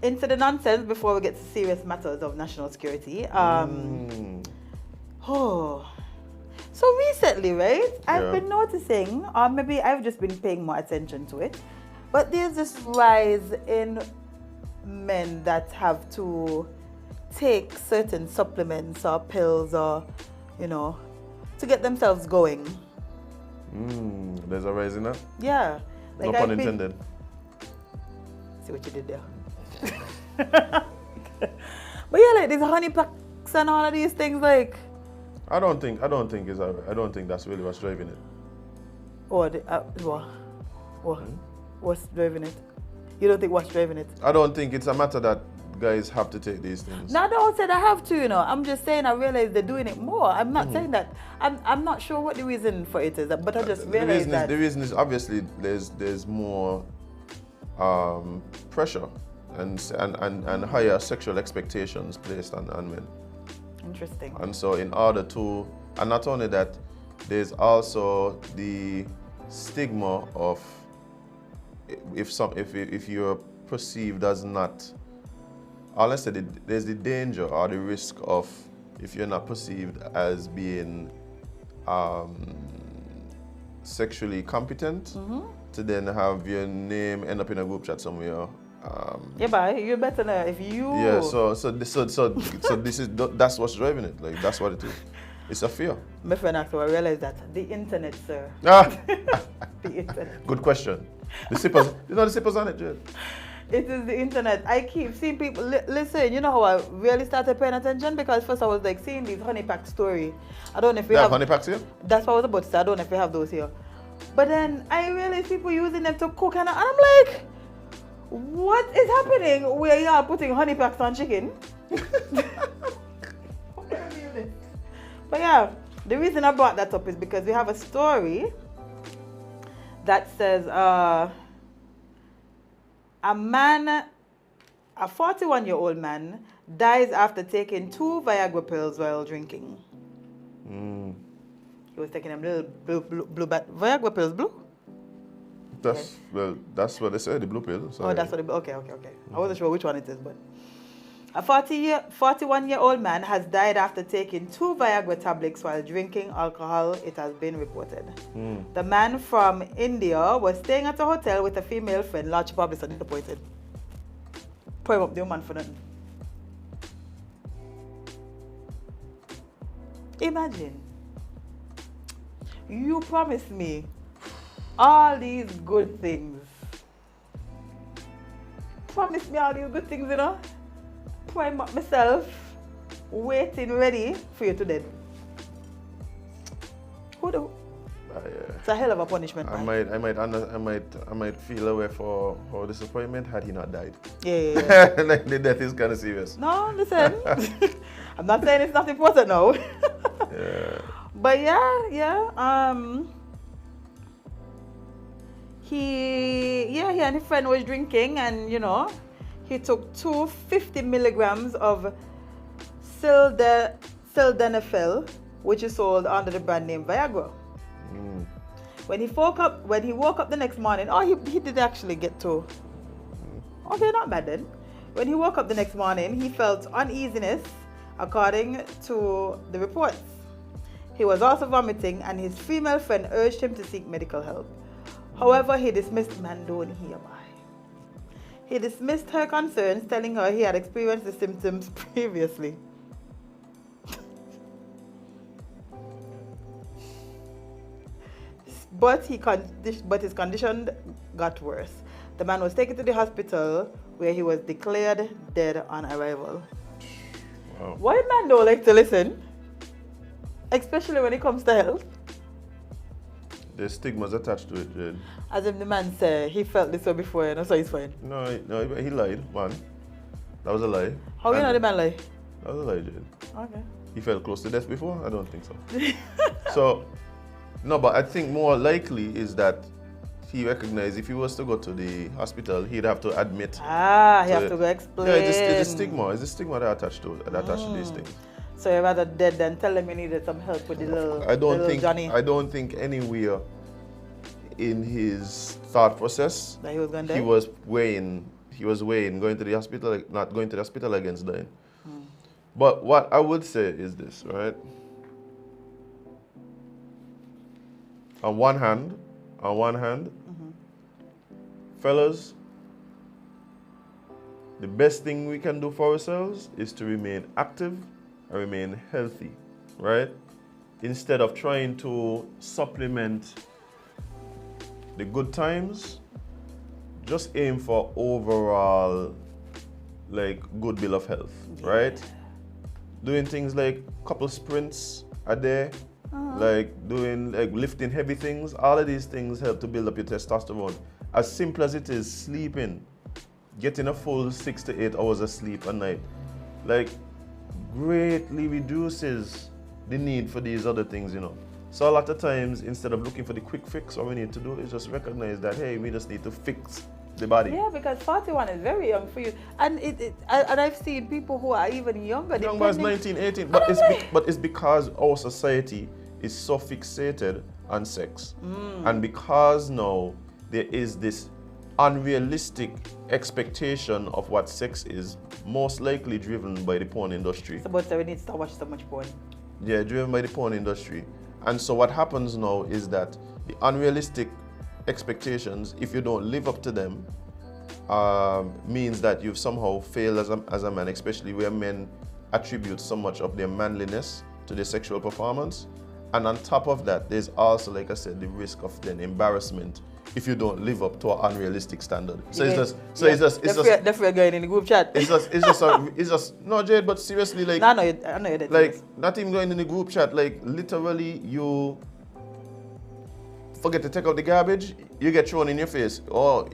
into the nonsense before we get to serious matters of national security. So recently, right, I've been noticing, or maybe I've just been paying more attention to it, but there's this rise in men that have to take certain supplements or pills or, you know, to get themselves going. There's a rise in that? Yeah. No pun intended. See what you did there. But yeah, like these honey packs and all of these things, like. I don't think that's really what's driving it. What's driving it? You don't think what's driving it? I don't think it's a matter that guys have to take these things. No, I don't say they have to, you know. I'm just saying I realize they're doing it more. I'm not saying that. I'm not sure what the reason for it is, but I just realized that. The reason is obviously there's more pressure and higher sexual expectations placed on men. Interesting. And so in order to, and not only that, there's also the stigma of if you're perceived as not, or let's say there's the danger or the risk of if you're not perceived as being sexually competent, to then have your name end up in a group chat somewhere. Yeah, but you better know if you. Yeah, so this is that's what's driving it. Like that's what it is. It's a fear. My friend actually, I realized that the internet, sir. The internet. Good question. The sippers, the sippers on it, Jade. It is the internet. I keep seeing people. Listen, you know how I really started paying attention? Because first I was like seeing these honey pack story. I don't know if we have honey packs here. That's what I was about to say. I don't know if we have those here. But then I realized people using them to cook, and I'm like, what is happening where you are putting honey packs on chicken? But yeah, the reason I brought that up is because we have a story that says a 41-year-old man dies after taking 2 Viagra pills while drinking. He was taking them little blue Viagra pills, blue? That's what they say, the blue pill. Sorry. Oh, that's what okay. I wasn't sure which one it is, but a 41-year-old man has died after taking 2 Viagra tablets while drinking alcohol, it has been reported. The man from India was staying at a hotel with a female friend, large public and disappointed. Point up the woman for nothing. Imagine, you promised me all these good things. Promise me all these good things, you know. Prime up myself, waiting ready for you to dead. Who the? It's a hell of a punishment. I might feel away for disappointment had he not died. Yeah. Like the death is kind of serious. No, listen. I'm not saying it's not important now. Yeah. But yeah. He and his friend was drinking, and you know, he took 250 milligrams of sildenafil, which is sold under the brand name Viagra. When he woke up the next morning, he did actually get to. Okay, not bad then. When he woke up the next morning, he felt uneasiness, according to the reports. He was also vomiting, and his female friend urged him to seek medical help. However, he dismissed He dismissed her concerns, telling her he had experienced the symptoms previously. But his condition got worse. The man was taken to the hospital where he was declared dead on arrival. Wow. Why men don't like to listen? Especially when it comes to health. There's stigmas attached to it, Jade. As if the man said he felt this way before, and so he's fine. No, he lied, man. That was a lie. How you know the man lie? That was a lie, Jade. Okay. He felt close to death before? I don't think so. So, no, but I think more likely is that he recognized if he was to go to the hospital, he'd have to admit. He have to go explain. Yeah, it's a stigma. It's a stigma that attached to these things. So you're rather dead than tell him you needed some help with the little Johnny. I don't think anywhere in his thought process that he was going to die? He was weighing going to the hospital, like not going to the hospital against dying. But what I would say is this, right? On one hand, fellas, the best thing we can do for ourselves is to remain active and remain healthy, right? Instead of trying to supplement the good times, just aim for overall, like, good bill of health, right? Doing things like couple sprints a day, like lifting heavy things. All of these things help to build up your testosterone. As simple as it is, sleeping, getting a full 6 to 8 hours of sleep a night, like, greatly reduces the need for these other things, you know. So a lot of times, instead of looking for the quick fix, what we need to do is just recognize that, hey, we just need to fix the body. Yeah, because 41 is very young for you. And and I've seen people who are even younger. Young as 19, 18. But it's because our society is so fixated on sex. And because now there is this unrealistic expectation of what sex is, most likely driven by the porn industry. So, but we need to stop watching so much porn. Yeah, driven by the porn industry. And so what happens now is that the unrealistic expectations, if you don't live up to them, means that you've somehow failed as a man, especially where men attribute so much of their manliness to their sexual performance. And on top of that, there's also, like I said, the risk of then embarrassment if you don't live up to an unrealistic standard. So it's just Definitely going in the group chat. It's just no, Jade, but seriously, like, I know you're dead. like, not even going in the group chat, like, literally you forget to take out the garbage, you get thrown in your face. Oh,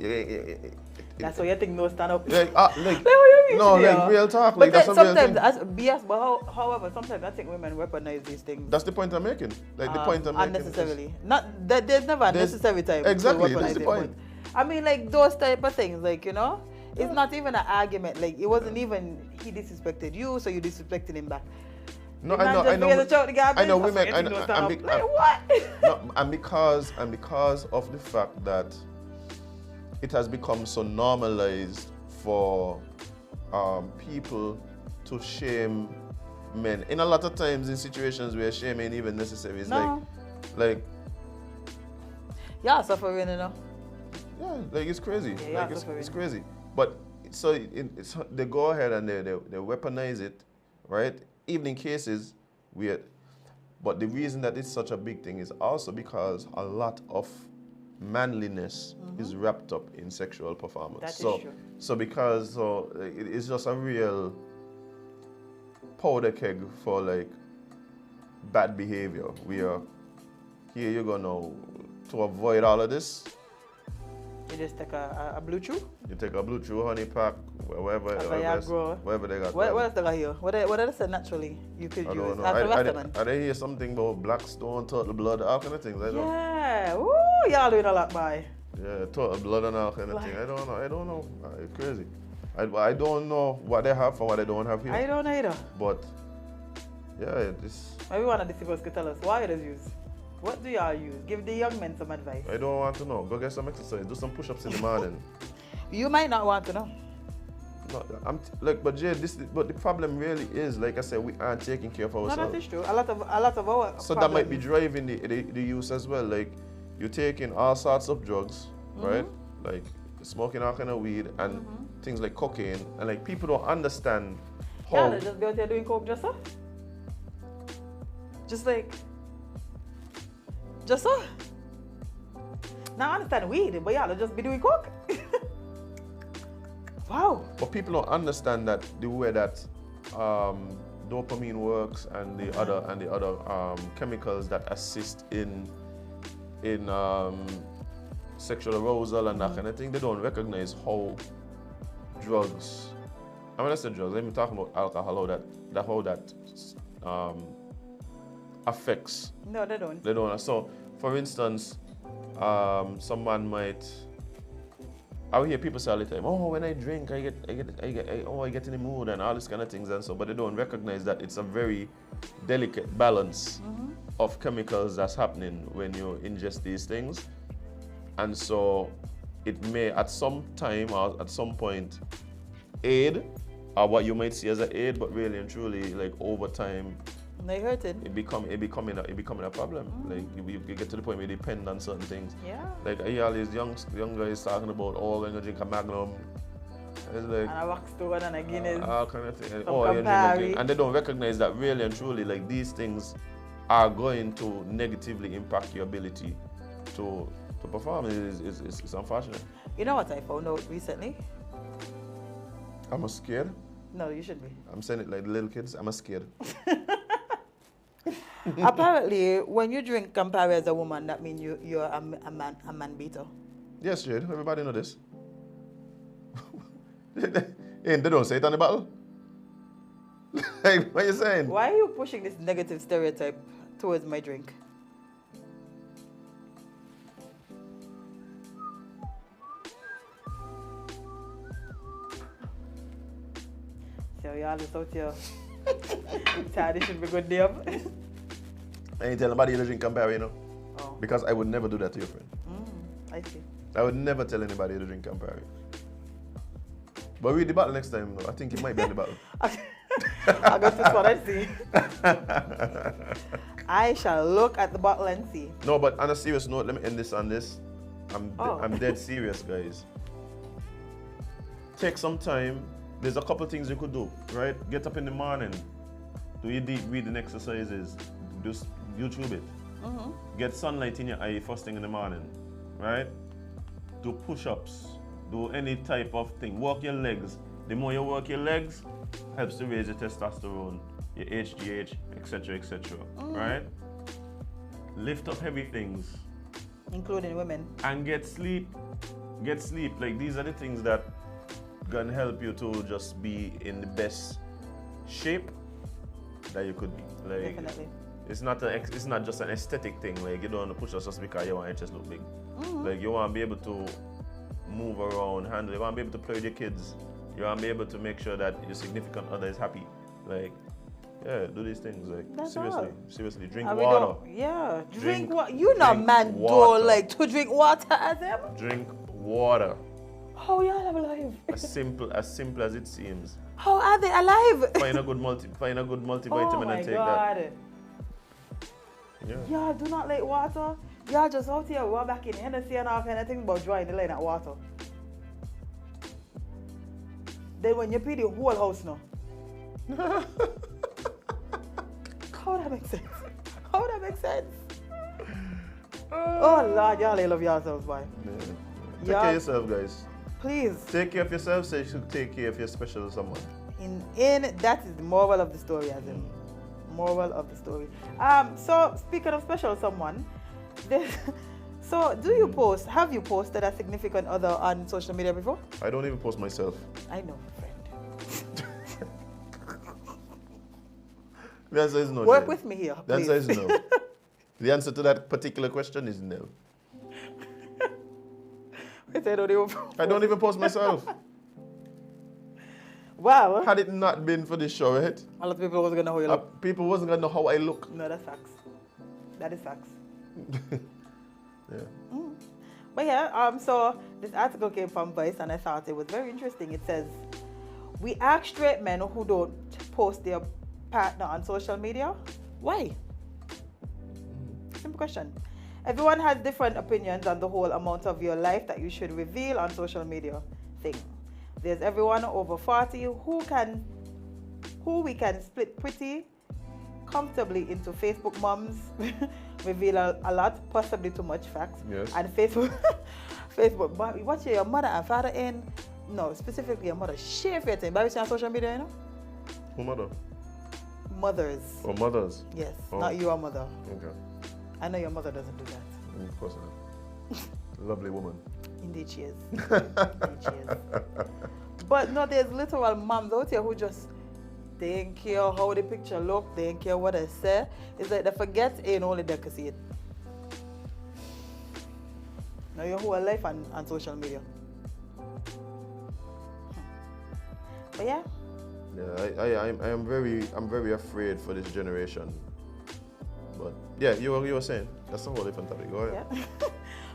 that's why you think no stand up. like what you mean? no, like, real talk. But Like, that's a real thing. BS, but however, sometimes I think women weaponize these things. That's the point I'm making. Like, the point I'm making. Unnecessarily. Not that there's never a necessary time. Exactly, to that's the weaponize it, point. but, I mean, like, those type of things, like, you know, it's not even an argument. Like, it wasn't even he disrespected you, so you disrespected him back. No, I know women. And because of the fact that it has become so normalized for people to shame men. In a lot of times, in situations where shame ain't even necessary, it's like yeah, suffering, you know. Yeah, like, it's crazy. Yeah, like, it's crazy. But so they go ahead and they weaponize it, right? Even in cases where, but the reason that it's such a big thing is also because a lot of manliness is wrapped up in sexual performance. That is true. So it's just a real powder keg for, like, bad behavior. Here you go now, to avoid all of this. You just take a blue chew? You take a blue chew, honey pack, wherever they got. What else they got here? What else naturally you could use? Don't know. I hear something about black stone, turtle blood, all kind of things. Yeah, woo, y'all doing a lot, boy. Yeah, turtle blood and all kind of thing. I don't know. It's crazy. I don't know what they have and what they don't have here. I don't either. But yeah, this. Maybe one of the people could tell us why it is used. What do y'all use? Give the young men some advice. I don't want to know. Go get some exercise. Do some push-ups in the morning. You might not want to know. No, but Jade, but the problem really is, like I said, we aren't taking care of ourselves. No, that is true. A lot of our so problems. That might be driving the use as well. Like, you're taking all sorts of drugs, right? Like smoking all kind of weed and things like cocaine, and like people don't understand how. Yeah, they just go out there doing coke just so. Just so. Now I understand weed, but yeah, they'll just be doing coke. Wow. But people don't understand that the way that dopamine works and the other chemicals that assist in in sexual arousal and that kind of thing, they don't recognize how drugs, and when I say drugs, let me talk about alcohol, how that affects. No, they don't. They don't. So, for instance, someone might. I hear people say all the time, "Oh, when I drink, I get in the mood and all these kind of things and so." But they don't recognize that it's a very delicate balance of chemicals that's happening when you ingest these things, and so it may at some time or at some point aid, or what you might see as an aid, but really and truly, like over time, They hurting. it becoming a problem. Like you get to the point where you depend on certain things. Yeah. Like I hear all these young guys talking about, oh, when you drink a Magnum, it's like And a wax stone and a Guinness. all kind of thing. Some Oh, you drink Campari. and they don't recognize that really and truly, like these things are going to negatively impact your ability to perform. It's unfortunate. You know what I found out recently? I'm scared. No, you should be. I'm saying it like the little kids. I'm scared. Apparently, when you drink Campari as a woman, that means you're a man beater. Yes, Jade. Everybody know this. They don't say it on the bottle. Like, what are you saying? Why are you pushing this negative stereotype towards my drink? So y'all is out here. This should be good name. I ain't tell nobody to drink Campari, you know? Oh. Because I would never do that to your friend. I see. I would never tell anybody to drink Campari. But read the bottle next time, though. I think it might be on the bottle. I got this one and see. I shall look at the bottle and see. No, but on a serious note, let me end this on this. I'm dead serious, guys. Take some time. There's a couple things you could do, right? Get up in the morning, do your deep breathing exercises, just YouTube it. Get sunlight in your eye first thing in the morning, right? Do push-ups, do any type of thing. Work your legs. The more you work your legs, helps to raise your testosterone, your HGH, etc., right? Lift up heavy things. Including women. And get sleep. Get sleep. Like, these are the things that can help you to just be in the best shape that you could be. Like, Definitely. it's not just an aesthetic thing. Like, you don't want to push us just because you want your chest look big. Like, you want to be able to move around, handle. You want to be able to play with your kids. You want to be able to make sure that your significant other is happy. Like, yeah, do these things. Like, That's seriously, drink And we water. don't- Yeah, Drink- drink water. You not drink man water. don't like to drink water as them. Drink water. How y'all alive? As simple as it seems. How are they alive? Find a good multivitamin Oh my and take God. that. Yeah. Y'all do not like water. Y'all just out here, we're back in Hennessy and all kind of thing about drawing the line at water. Then when you pee the whole house now. How that make sense? How that make sense? Oh Lord, y'all love yourselves, boy. Yeah. Take Yeah. care of yourself, guys. Please. Take care of yourself, so you should take care of your special someone. In that is the moral of the story, Azem. Moral of the story. So speaking of special someone, so do you post? Have you posted a significant other on social media before? I don't even post myself. I know, friend. The answer is no. Work Jade. with me here, The please. answer is no. The answer to that particular question is no. I don't even post myself. Wow. Had it not been for this show, right? A lot of people wasn't gonna know how you look. People wasn't gonna know how I look. No, that's facts. That is facts. Yeah. But yeah, so this article came from Vice and I thought it was very interesting. It says, we ask straight men who don't post their partner on social media, why? Simple question. Everyone has different opinions on the whole amount of your life that you should reveal on social media thing. There's everyone over 40 who we can split pretty comfortably into Facebook moms, reveal a lot, possibly too much facts. Yes. And Facebook, watch your mother and father in, no, specifically your mother, share your thing. But on social media, you know? Who mother? Mothers. Or mothers? Yes, Oh. not your mother. Okay. I know your mother doesn't do that. Of course not. Lovely woman. Indeed she is. Indeed she is. But no, there's literal moms out here who just, they don't care how the picture look, they don't care what I say. It's like they forget ain't only they can see it. Now your whole life on social media. But yeah. Yeah, I'm very afraid for this generation. But yeah, you were saying that's a whole different topic. Go ahead. Yeah.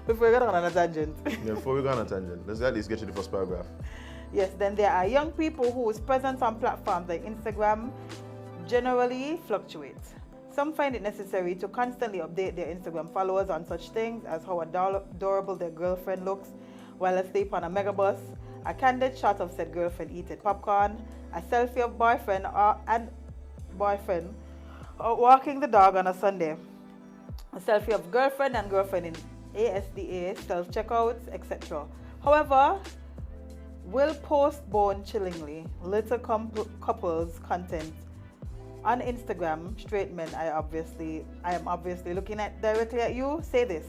Before we go on a tangent. Yeah, before we go on a tangent, let's at least get you the first paragraph. Yes, then there are young people whose presence on platforms like Instagram generally fluctuates. Some find it necessary to constantly update their Instagram followers on such things as how adorable their girlfriend looks while asleep on a megabus, a candid shot of said girlfriend eating popcorn, a selfie of boyfriend walking the dog on a Sunday, a selfie of girlfriend and girlfriend in ASDA, self-checkouts, etc. However, will post bone-chillingly little couples content on Instagram. Straight men, I am obviously looking at directly at you, say this.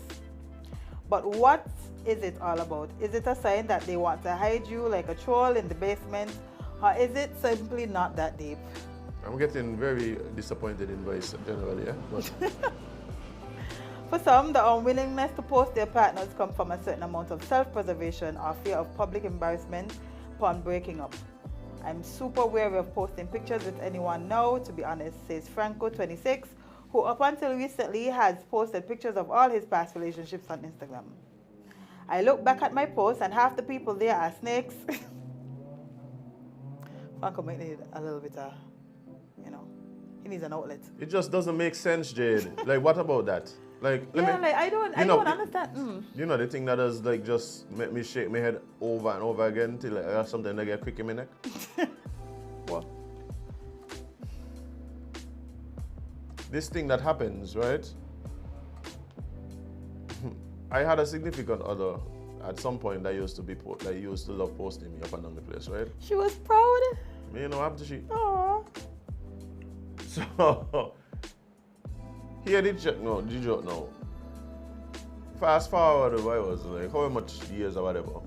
But what is it all about? Is it a sign that they want to hide you like a troll in the basement, or is it simply not that deep? I'm getting very disappointed in voice generally, yeah? But For some, the unwillingness to post their partners come from a certain amount of self-preservation or fear of public embarrassment upon breaking up. I'm super wary of posting pictures with anyone now, to be honest, says Franco, 26, who up until recently has posted pictures of all his past relationships on Instagram. I look back at my posts and half the people there are snakes. Franco might need a little bit of, he needs an outlet. it just doesn't make sense, Jade. Like, what about that? Like, I don't understand. You know the thing that does like just make me shake my head over and over again till I have something like a crick in my neck? What? This thing that happens, right? I had a significant other at some point that used to love posting me up and down the place, right? She was proud. You know what happened to she? Aww. So here did you joke now. Fast forward, I was like, how much years or whatever.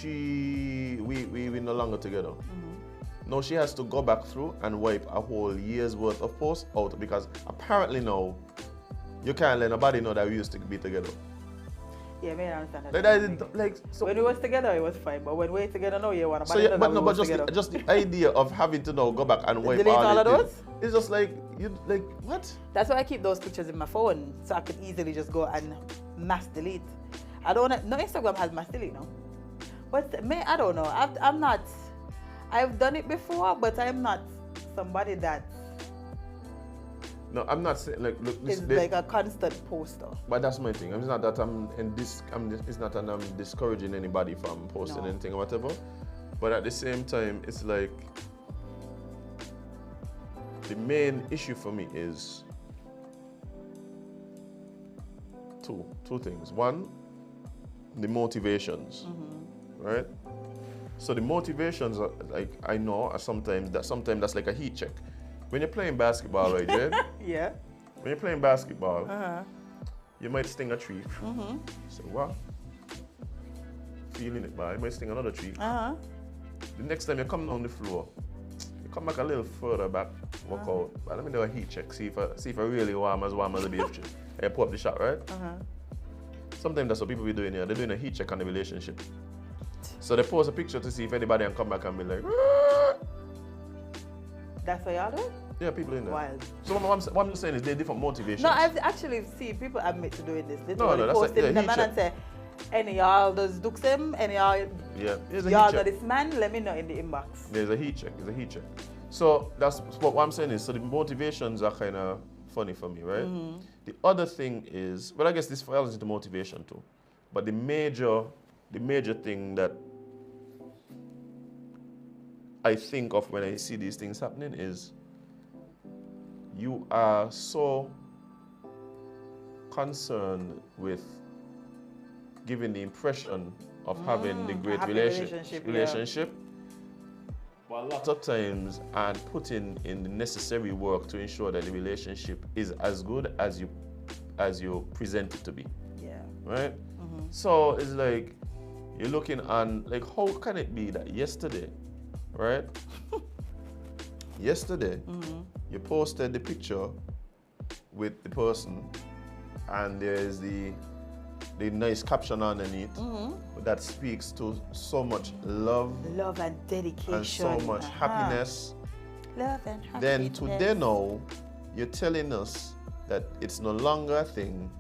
We no longer together. Now she has to go back through and wipe a whole year's worth of posts out because apparently now you can't let nobody know that we used to be together. Yeah, I understand that. So when we was together, it was fine, but when we're together now, you want to just the idea of having to now go back and wipe delete all of it, those? It's just like what? That's why I keep those pictures in my phone, so I could easily just go and mass delete. I don't want to. No, Instagram has mass delete now. But I don't know. I'm not. I've done it before, but I'm not somebody that. No, I'm not saying look. It's like a constant poster. But that's my thing. It's not that it's not that I'm discouraging anybody from posting anything or whatever. But at the same time, it's like the main issue for me is two things. One, the motivations, right? So the motivations are like I know are sometimes that's like a heat check. When you're playing basketball, right, Jade? Yeah. When you're playing basketball, you might sting a tree. So what? Feeling it, but you might sting another tree. The next time you come down the floor, you come back a little further back, walk out. But let me do a heat check, see if I really warm as the beef tree. And you pull up the shot, right? Sometimes that's what people be doing here. They're doing a heat check on the relationship. So they post a picture to see if anybody can come back and be like, That's what y'all do? yeah, people in there. Wild. So what I'm saying is they're different motivations. No, I've actually seen people admit to doing this. They No, that's post like, in the man and say, any y'all does dux him, any y'all there's a y'all heat know check. this man, let me know in the inbox. There's a heat check. So that's what I'm saying is, so the motivations are kind of funny for me, right? The other thing is, well, I guess this falls into motivation too. But the major thing that I think of when I see these things happening is you are so concerned with giving the impression of having the great relationship. But a lot of times aren't putting in the necessary work to ensure that the relationship is as good as as you present it to be. Yeah. Right? So it's like you're looking on, like, how can it be that yesterday, right? Yesterday, you posted the picture with the person, and there's the nice caption underneath that speaks to so much love and dedication. and so much happiness. Love and happiness. Then today now, you're telling us that it's no longer a thing,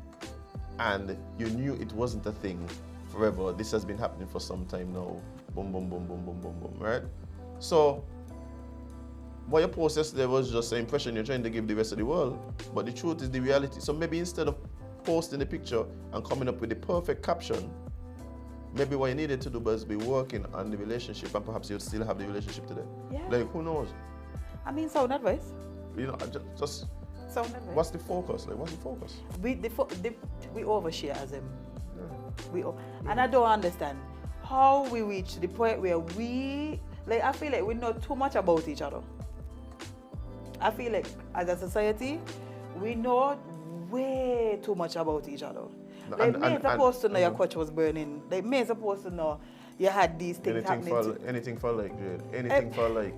and you knew it wasn't a thing forever. This has been happening for some time now. Boom, boom, boom, boom, boom, boom, boom, right? So, what you posted yesterday was just an impression you're trying to give the rest of the world, but the truth is the reality. So maybe instead of posting the picture and coming up with the perfect caption, maybe what you needed to do was be working on the relationship, and perhaps you'll still have the relationship today. Yeah. Like, who knows? I mean, sound advice. You know, just Sound advice. what's the focus? Like, what's the focus? We overshare Azem. And I don't understand how we reach the point where I feel like we know too much about each other. I feel like as a society, we know way too much about each other. Like, me supposed to know your crotch was burning. Like, me supposed to know you had these things happening. Anything for like, Jade. Anything for like.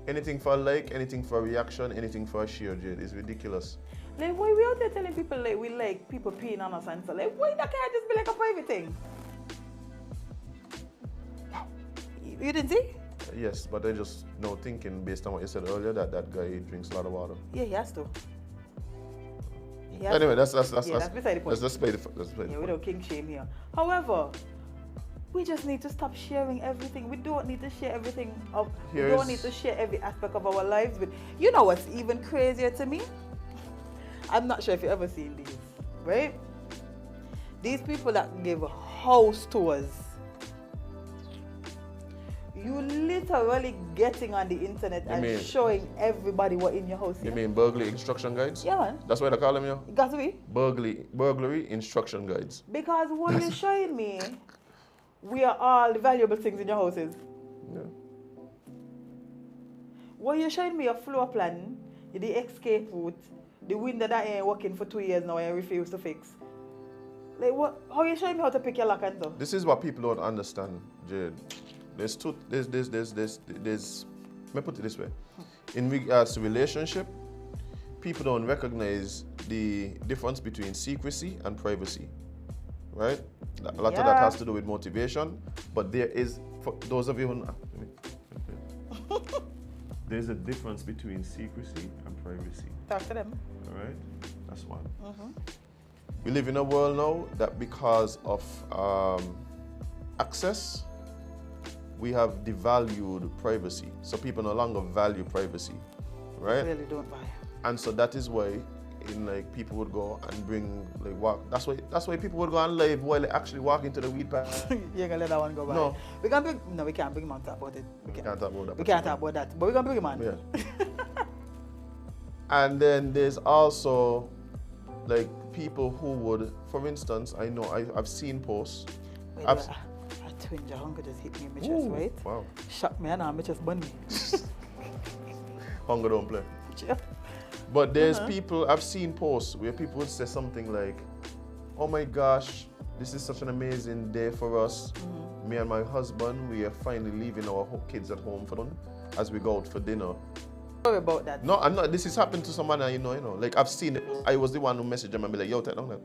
Anything for like, anything for reaction, anything for a share, Jade. It's ridiculous. Like, why we out there telling people like we like people peeing on us and so, like, why that can't just be like a private thing? You didn't see? Yes, but I just now thinking based on what you said earlier that that guy drinks a lot of water. Yeah, he has to. Anyway, that's that's beside the point. Let's play the We don't king shame here. However, we just need to stop sharing everything. We don't need to share everything. We don't need to share every aspect of our lives with. You know what's even crazier to me? I'm not sure if you've ever seen these, right? These people that give house tours. You literally getting on the internet and showing everybody what in your house. You mean burglary instruction guides? Yeah, man. That's why they call them, yeah? It got to be. Burglary instruction guides. Because what you're showing me, we are all the valuable things in your houses. Yeah. What you're showing me a floor plan, the escape route, the window that ain't working for 2 years now and refuse to fix. Like, what? How you showing me how to pick your lock and stuff? This is what people don't understand, Jade. Let me put it this way. In regards to relationship, people don't recognize the difference between secrecy and privacy, right? A lot of that has to do with motivation, but there is, for those of you who there's a difference between secrecy and privacy. Talk to them. All right, that's one. We live in a world now that because of access, we have devalued privacy. So people no longer value privacy, right? They really don't buy. And so that is why, people would go and bring walk. That's why people would go and live while they actually walk into the weed patch. You're gonna let that one go by. No. We can't bring him on talk about it. We can't talk about that. We can't talk about that. But we're gonna bring him on. Yeah. And then there's also people who would, for instance, I know I've seen posts. A twin hunger just hit me in my chest, right? Wow. Shock me and my chest bun me. Hunger don't play. Yeah. But there's people, I've seen posts where people would say something like, oh my gosh, this is such an amazing day for us. Me and my husband, we are finally leaving our kids at home for fun as we go out for dinner. Sorry about that. No, I'm not. This is happened to someone I know. Like, I've seen it. I was the one who messaged them and be like, yo, take down that.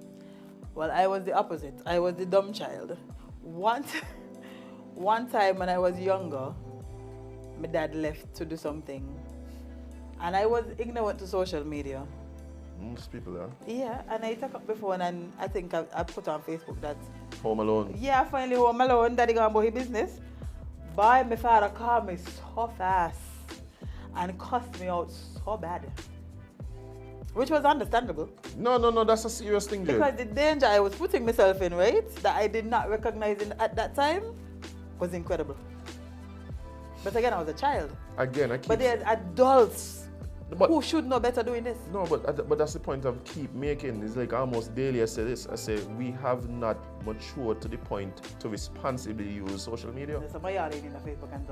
Well, I was the opposite. I was the dumb child. One time when I was younger, my dad left to do something. And I was ignorant to social media. Most people are. Yeah, and I took up the phone and I think I put on Facebook that... Home alone. Yeah, finally home alone. Daddy gone about his business. Boy, my father called me so fast and cussed me out so bad. Which was understandable. No, that's a serious thing, Jade. Because the danger I was putting myself in, right, that I did not recognize at that time, was incredible. But again, I was a child. But there's adults who should know better doing this. No, but that's the point I keep making. It's like almost daily I say this. I say we have not matured to the point to responsibly use social media.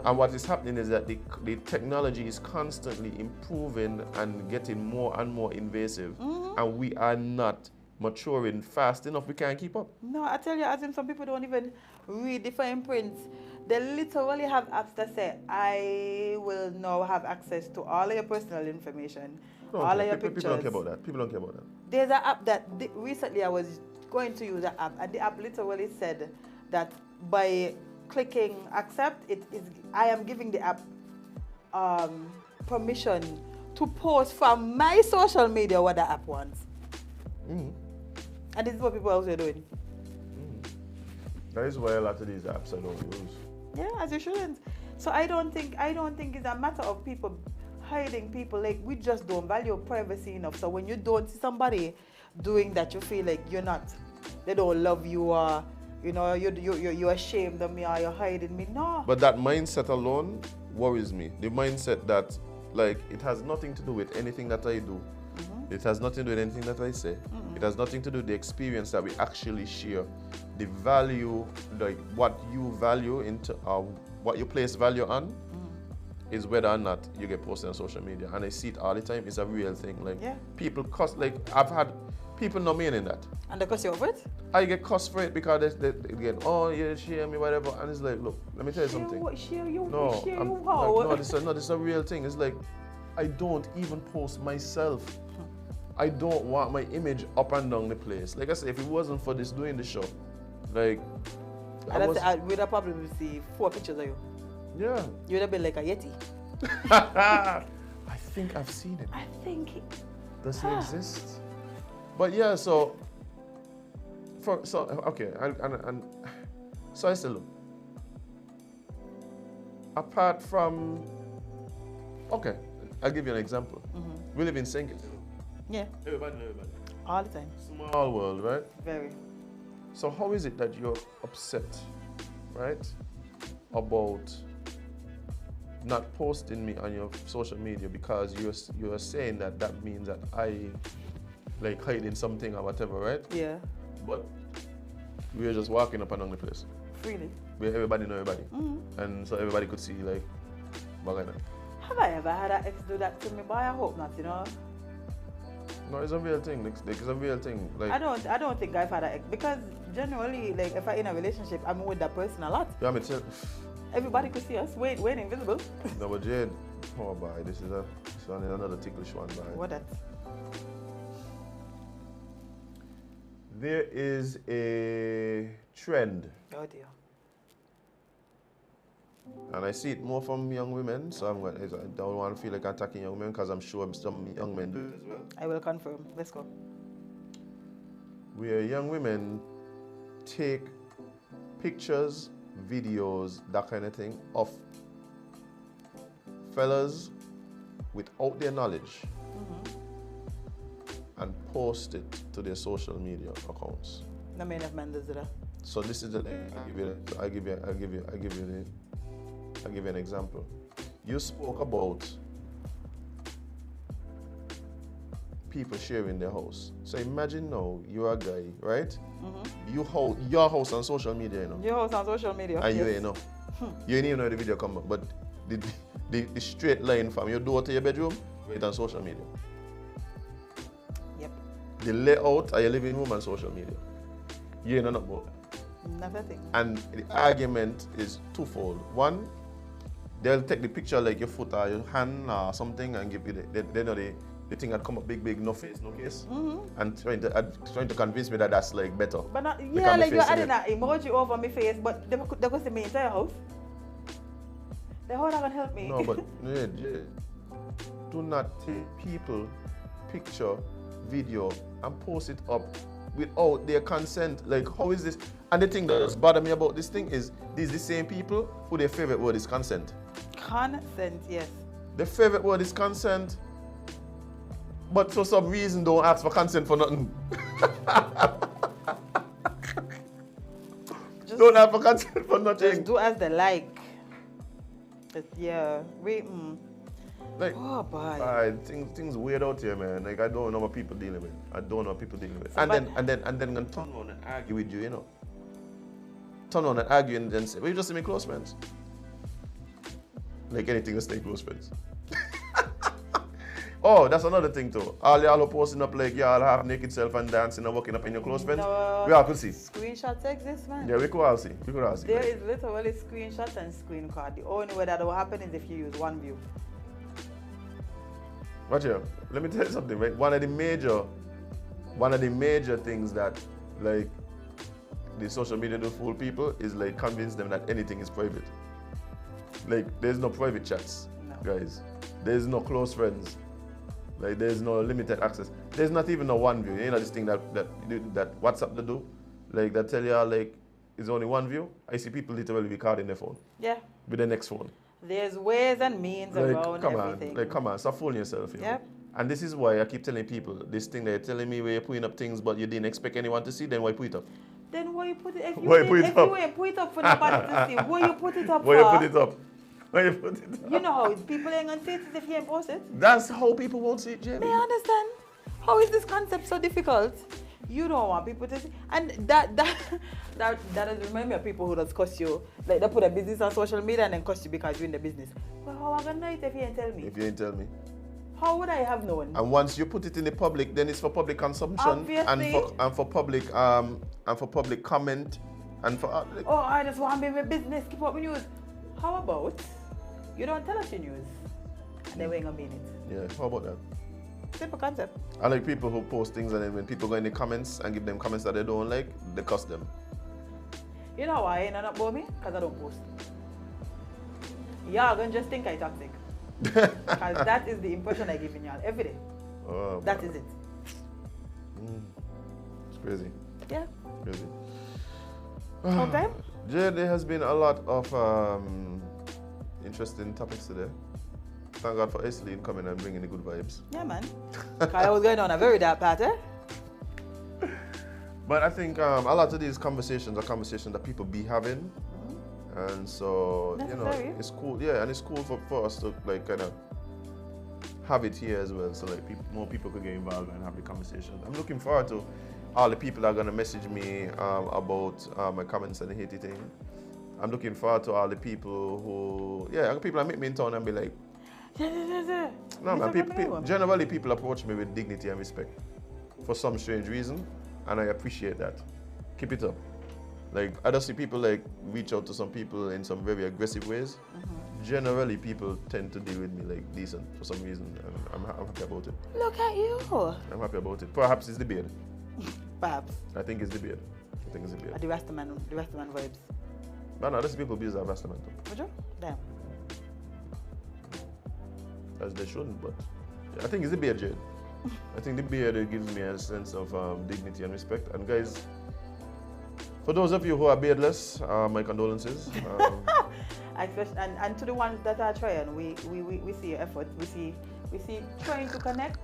And what is happening is that the technology is constantly improving and getting more and more invasive. And we are not maturing fast enough, we can't keep up. No, I tell you, Azem, some people don't even read the fine print. They literally have apps that say, I will now have access to all of your personal information, all of your pictures. People don't care about that. People don't care about that. There's an app that recently I was going to use the app, and the app literally said that by clicking accept, I am giving the app permission to post from my social media what the app wants. Mm. And this is what people are also doing. That is why a lot of these apps I don't use. Yeah, as you shouldn't. So I don't think it's a matter of people hiding people. Like, we just don't value privacy enough. So when you don't see somebody doing that, you feel like they don't love you, or you're ashamed of me, or you're hiding me. No. But that mindset alone worries me. The mindset that, like, it has nothing to do with anything that I do. Mm-hmm. It has nothing to do with anything that I say. Mm-hmm. It has nothing to do with the experience that we actually share. The value, like what you value into what you place value on, is whether or not you get posted on social media. And I see it all the time. It's a real thing. Like, people cuss. Like, I've had people not meaning that. And they cuss you over it? I get cussed for it because they get, oh, yeah, share me, whatever. And it's like, look, let me tell you something. Share you? No, share you how? Like, this is a real thing. It's like, I don't even post myself. I don't want my image up and down the place. Like I said, if it wasn't for this doing the show, like, we'd have probably see 4 pictures of you. Yeah. You would have been like a Yeti. I think I've seen it. I think it does it exist? But yeah, so okay, and so I said, look, apart from, okay, I'll give you an example. Mm-hmm. We live in St. Kitts. Yeah. Everybody know everybody. All the time. Small world, right? Very. So how is it that you're upset, right, about not posting me on your social media because you're saying that means that I like hiding something or whatever, right? Yeah. But we're just walking up and down the place. Freely. Where everybody know everybody. Mm-hmm. And so everybody could see, like, bagana. Have I ever had an ex do that to me? Boy, I hope not, you know. No, it's a real thing. It's a real thing. Like, I don't think I've had an ex, because generally, like, if I'm in a relationship, I'm with that person a lot. Yeah, I mean, everybody could see us. Wait, invisible. No, but Jade, oh boy, this is another ticklish one, boy. What that? There is a trend. Oh dear. And I see it more from young women, so I don't want to feel like attacking young men, because I'm sure some young men do it as well. I will confirm. Let's go. Where young women take pictures, videos, that kind of thing, of fellas without their knowledge, and post it to their social media accounts. No man of men does that. So this is the thing. I'll give you an example. You spoke about people sharing their house. So imagine now you're a guy, right? Mm-hmm. You hold your house on social media, you know. Your house on social media. And you ain't know. You ain't even know the video come up, but the straight line from your door to your bedroom, right on social media. Yep. The layout of your living room on social media. You ain't know about that. Not a thing. And the argument is twofold. One, they'll take the picture like your foot or your hand or something and give you they know the thing had come up big, no face, no case. Mm-hmm. And trying to convince me that that's like better. But not, yeah, like you're adding an emoji over my face, but they could see my entire house. They how that can help me? No, but yeah, do not take people picture, video and post it up without their consent. Like, how is this? And the thing that does bother me about this thing is these the same people who their favorite word is consent. Consent, yes. The favorite word is consent, but for some reason don't ask for consent for nothing. Don't ask for consent for nothing. Just do as they like. But yeah, like, oh boy. Things weird out here, man. Like, I don't know what people dealing with. So and then gonna turn on and argue with you, you know. Turn on and argue and then say, well, you just see me close friends. Like anything to stay close friends. Oh, that's another thing too. All y'all are posting up like y'all have naked self and dancing and walking up in your close friends. No. We all could see. Screenshots exist, man. Yeah, we could all see. We could all see. There is literally screenshot and screen card. The only way that will happen is if you use one view. Watch here. Let me tell you something, right? One of the major things that like the social media do fool people is like convince them that anything is private. Like there's no private chats, guys. There's no close friends. Like there's no limited access. There's not even a one view. You know this thing that WhatsApp they do, like that tell you like it's only one view. I see people literally recording their phone. Yeah. With their next phone. There's ways and means like, around everything. Come on, stop fooling yourself. You know? And this is why I keep telling people this thing that you're telling me where you're putting up things but you didn't expect anyone to see, then why put it up? Then why you put it? If you ain't put it up for nobody to see, why you put it up why for? you put it up? Why you put it up? You know how people ain't gonna see it if you ain't post it. That's how people won't see it, Jade. May I understand? How is this concept so difficult? You don't want people to see, and that does remind me of people who just cuss you, like they put a business on social media and then cuss you because you're in the business. Well, how I gonna know it if you ain't tell me? If you ain't tell me. How would I have known? And once you put it in the public, then it's for public consumption. Obviously. and for public comment and for like, oh, I just want to be in my business, keep up with news. How about you don't tell us your news and then we ain't gonna be in it? Yeah, how about that? Simple concept. I like people who post things and then when people go in the comments and give them comments that they don't like, they cuss them. You know why you not about me? Because I don't post. Y'all gonna just think I'm toxic. Because that is the impression I give in y'all every day. Oh, that is it. It's crazy. Yeah. Crazy. Okay. Jade, there has been a lot of interesting topics today. Thank God for Aislinn coming and bringing the good vibes. Yeah, man. I was going on a very dark path, eh? But I think a lot of these conversations are conversations that people be having. And so, necessary. You know, it's cool. Yeah, and it's cool for us to like kind of have it here as well. So like more people could get involved and have the conversation. I'm looking forward to all the people that are going to message me about my comments and the Haiti thing. I'm looking forward to all the people who, people that meet me in town and be like, no man, generally people approach me with dignity and respect for some strange reason, and I appreciate that. Keep it up. Like I just see people like reach out to some people in some very aggressive ways. Generally people tend to deal with me like decent for some reason, and I'm happy about it. Look at you. I'm happy about it. Perhaps it's the beard. Perhaps. I think it's the beard. The Rastaman vibes. No, that's people busy at Rastaman too. Would you? Damn. As they shouldn't, but I think it's the beard, Jade. I think the beard gives me a sense of dignity and respect. And guys, for those of you who are beardless, my condolences. and to the ones that are trying, we see your effort. We see trying to connect.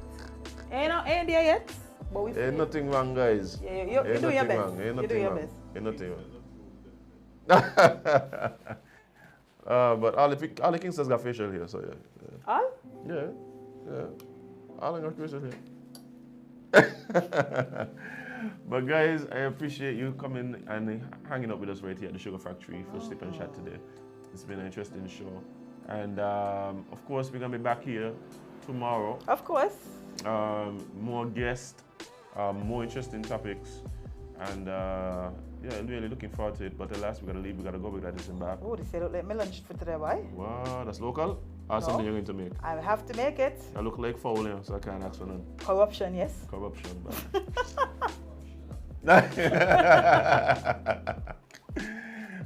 Ain't there yet, but we see. Ain't nothing wrong, guys. Yeah, you do your best. You do your best. Ain't nothing wrong. But all the Kingsters got facial hair, so yeah. All? Yeah. All of them got facial hair. But guys, I appreciate you coming and hanging out with us right here at the Sugar Factory for SipNchat today. It's been an interesting show. And of course, we're going to be back here tomorrow. Of course. More guests, more interesting topics. And really looking forward to it. But at last, we got to leave. We got to go. We got to disembark. Oh, this look like my lunch for today, boy. Wow, that's local? Or something you're going to make? I have to make it. I look like foul, so I can't ask for none. Corruption, yes. Corruption,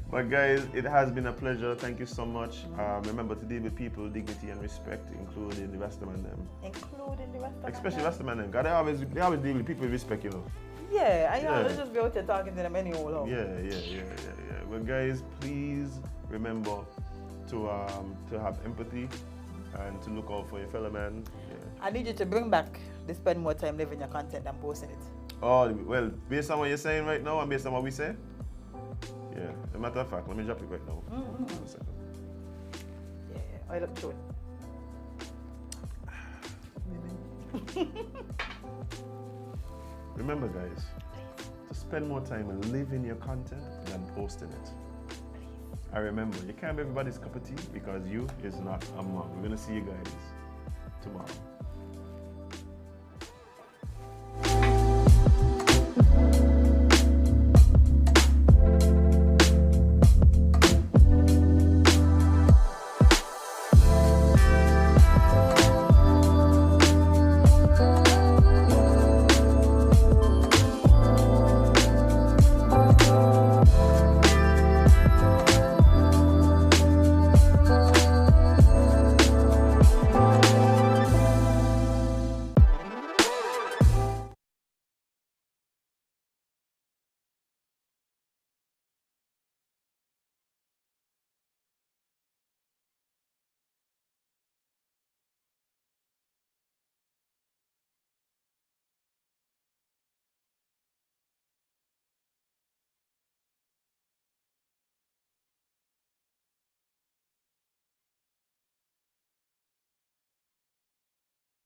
But guys, it has been a pleasure. Thank you so much. Remember to deal with people, dignity and respect, including the Rastaman them. Including the Rastaman. Especially Rastaman them. God, they always deal with people with respect, you know. Yeah, I just be out there talking to them any old home. Yeah. But guys, please remember to have empathy and to look out for your fellow man. Yeah. I need you to bring back the spend more time living your content than posting it. Oh, well, based on what you're saying right now and based on what we say, yeah. As a matter of fact, let me drop it right now. I look through it. Remember, guys, to spend more time and live in your content than posting it. I remember, you can't be everybody's cup of tea because you is not a mom. We're going to see you guys tomorrow.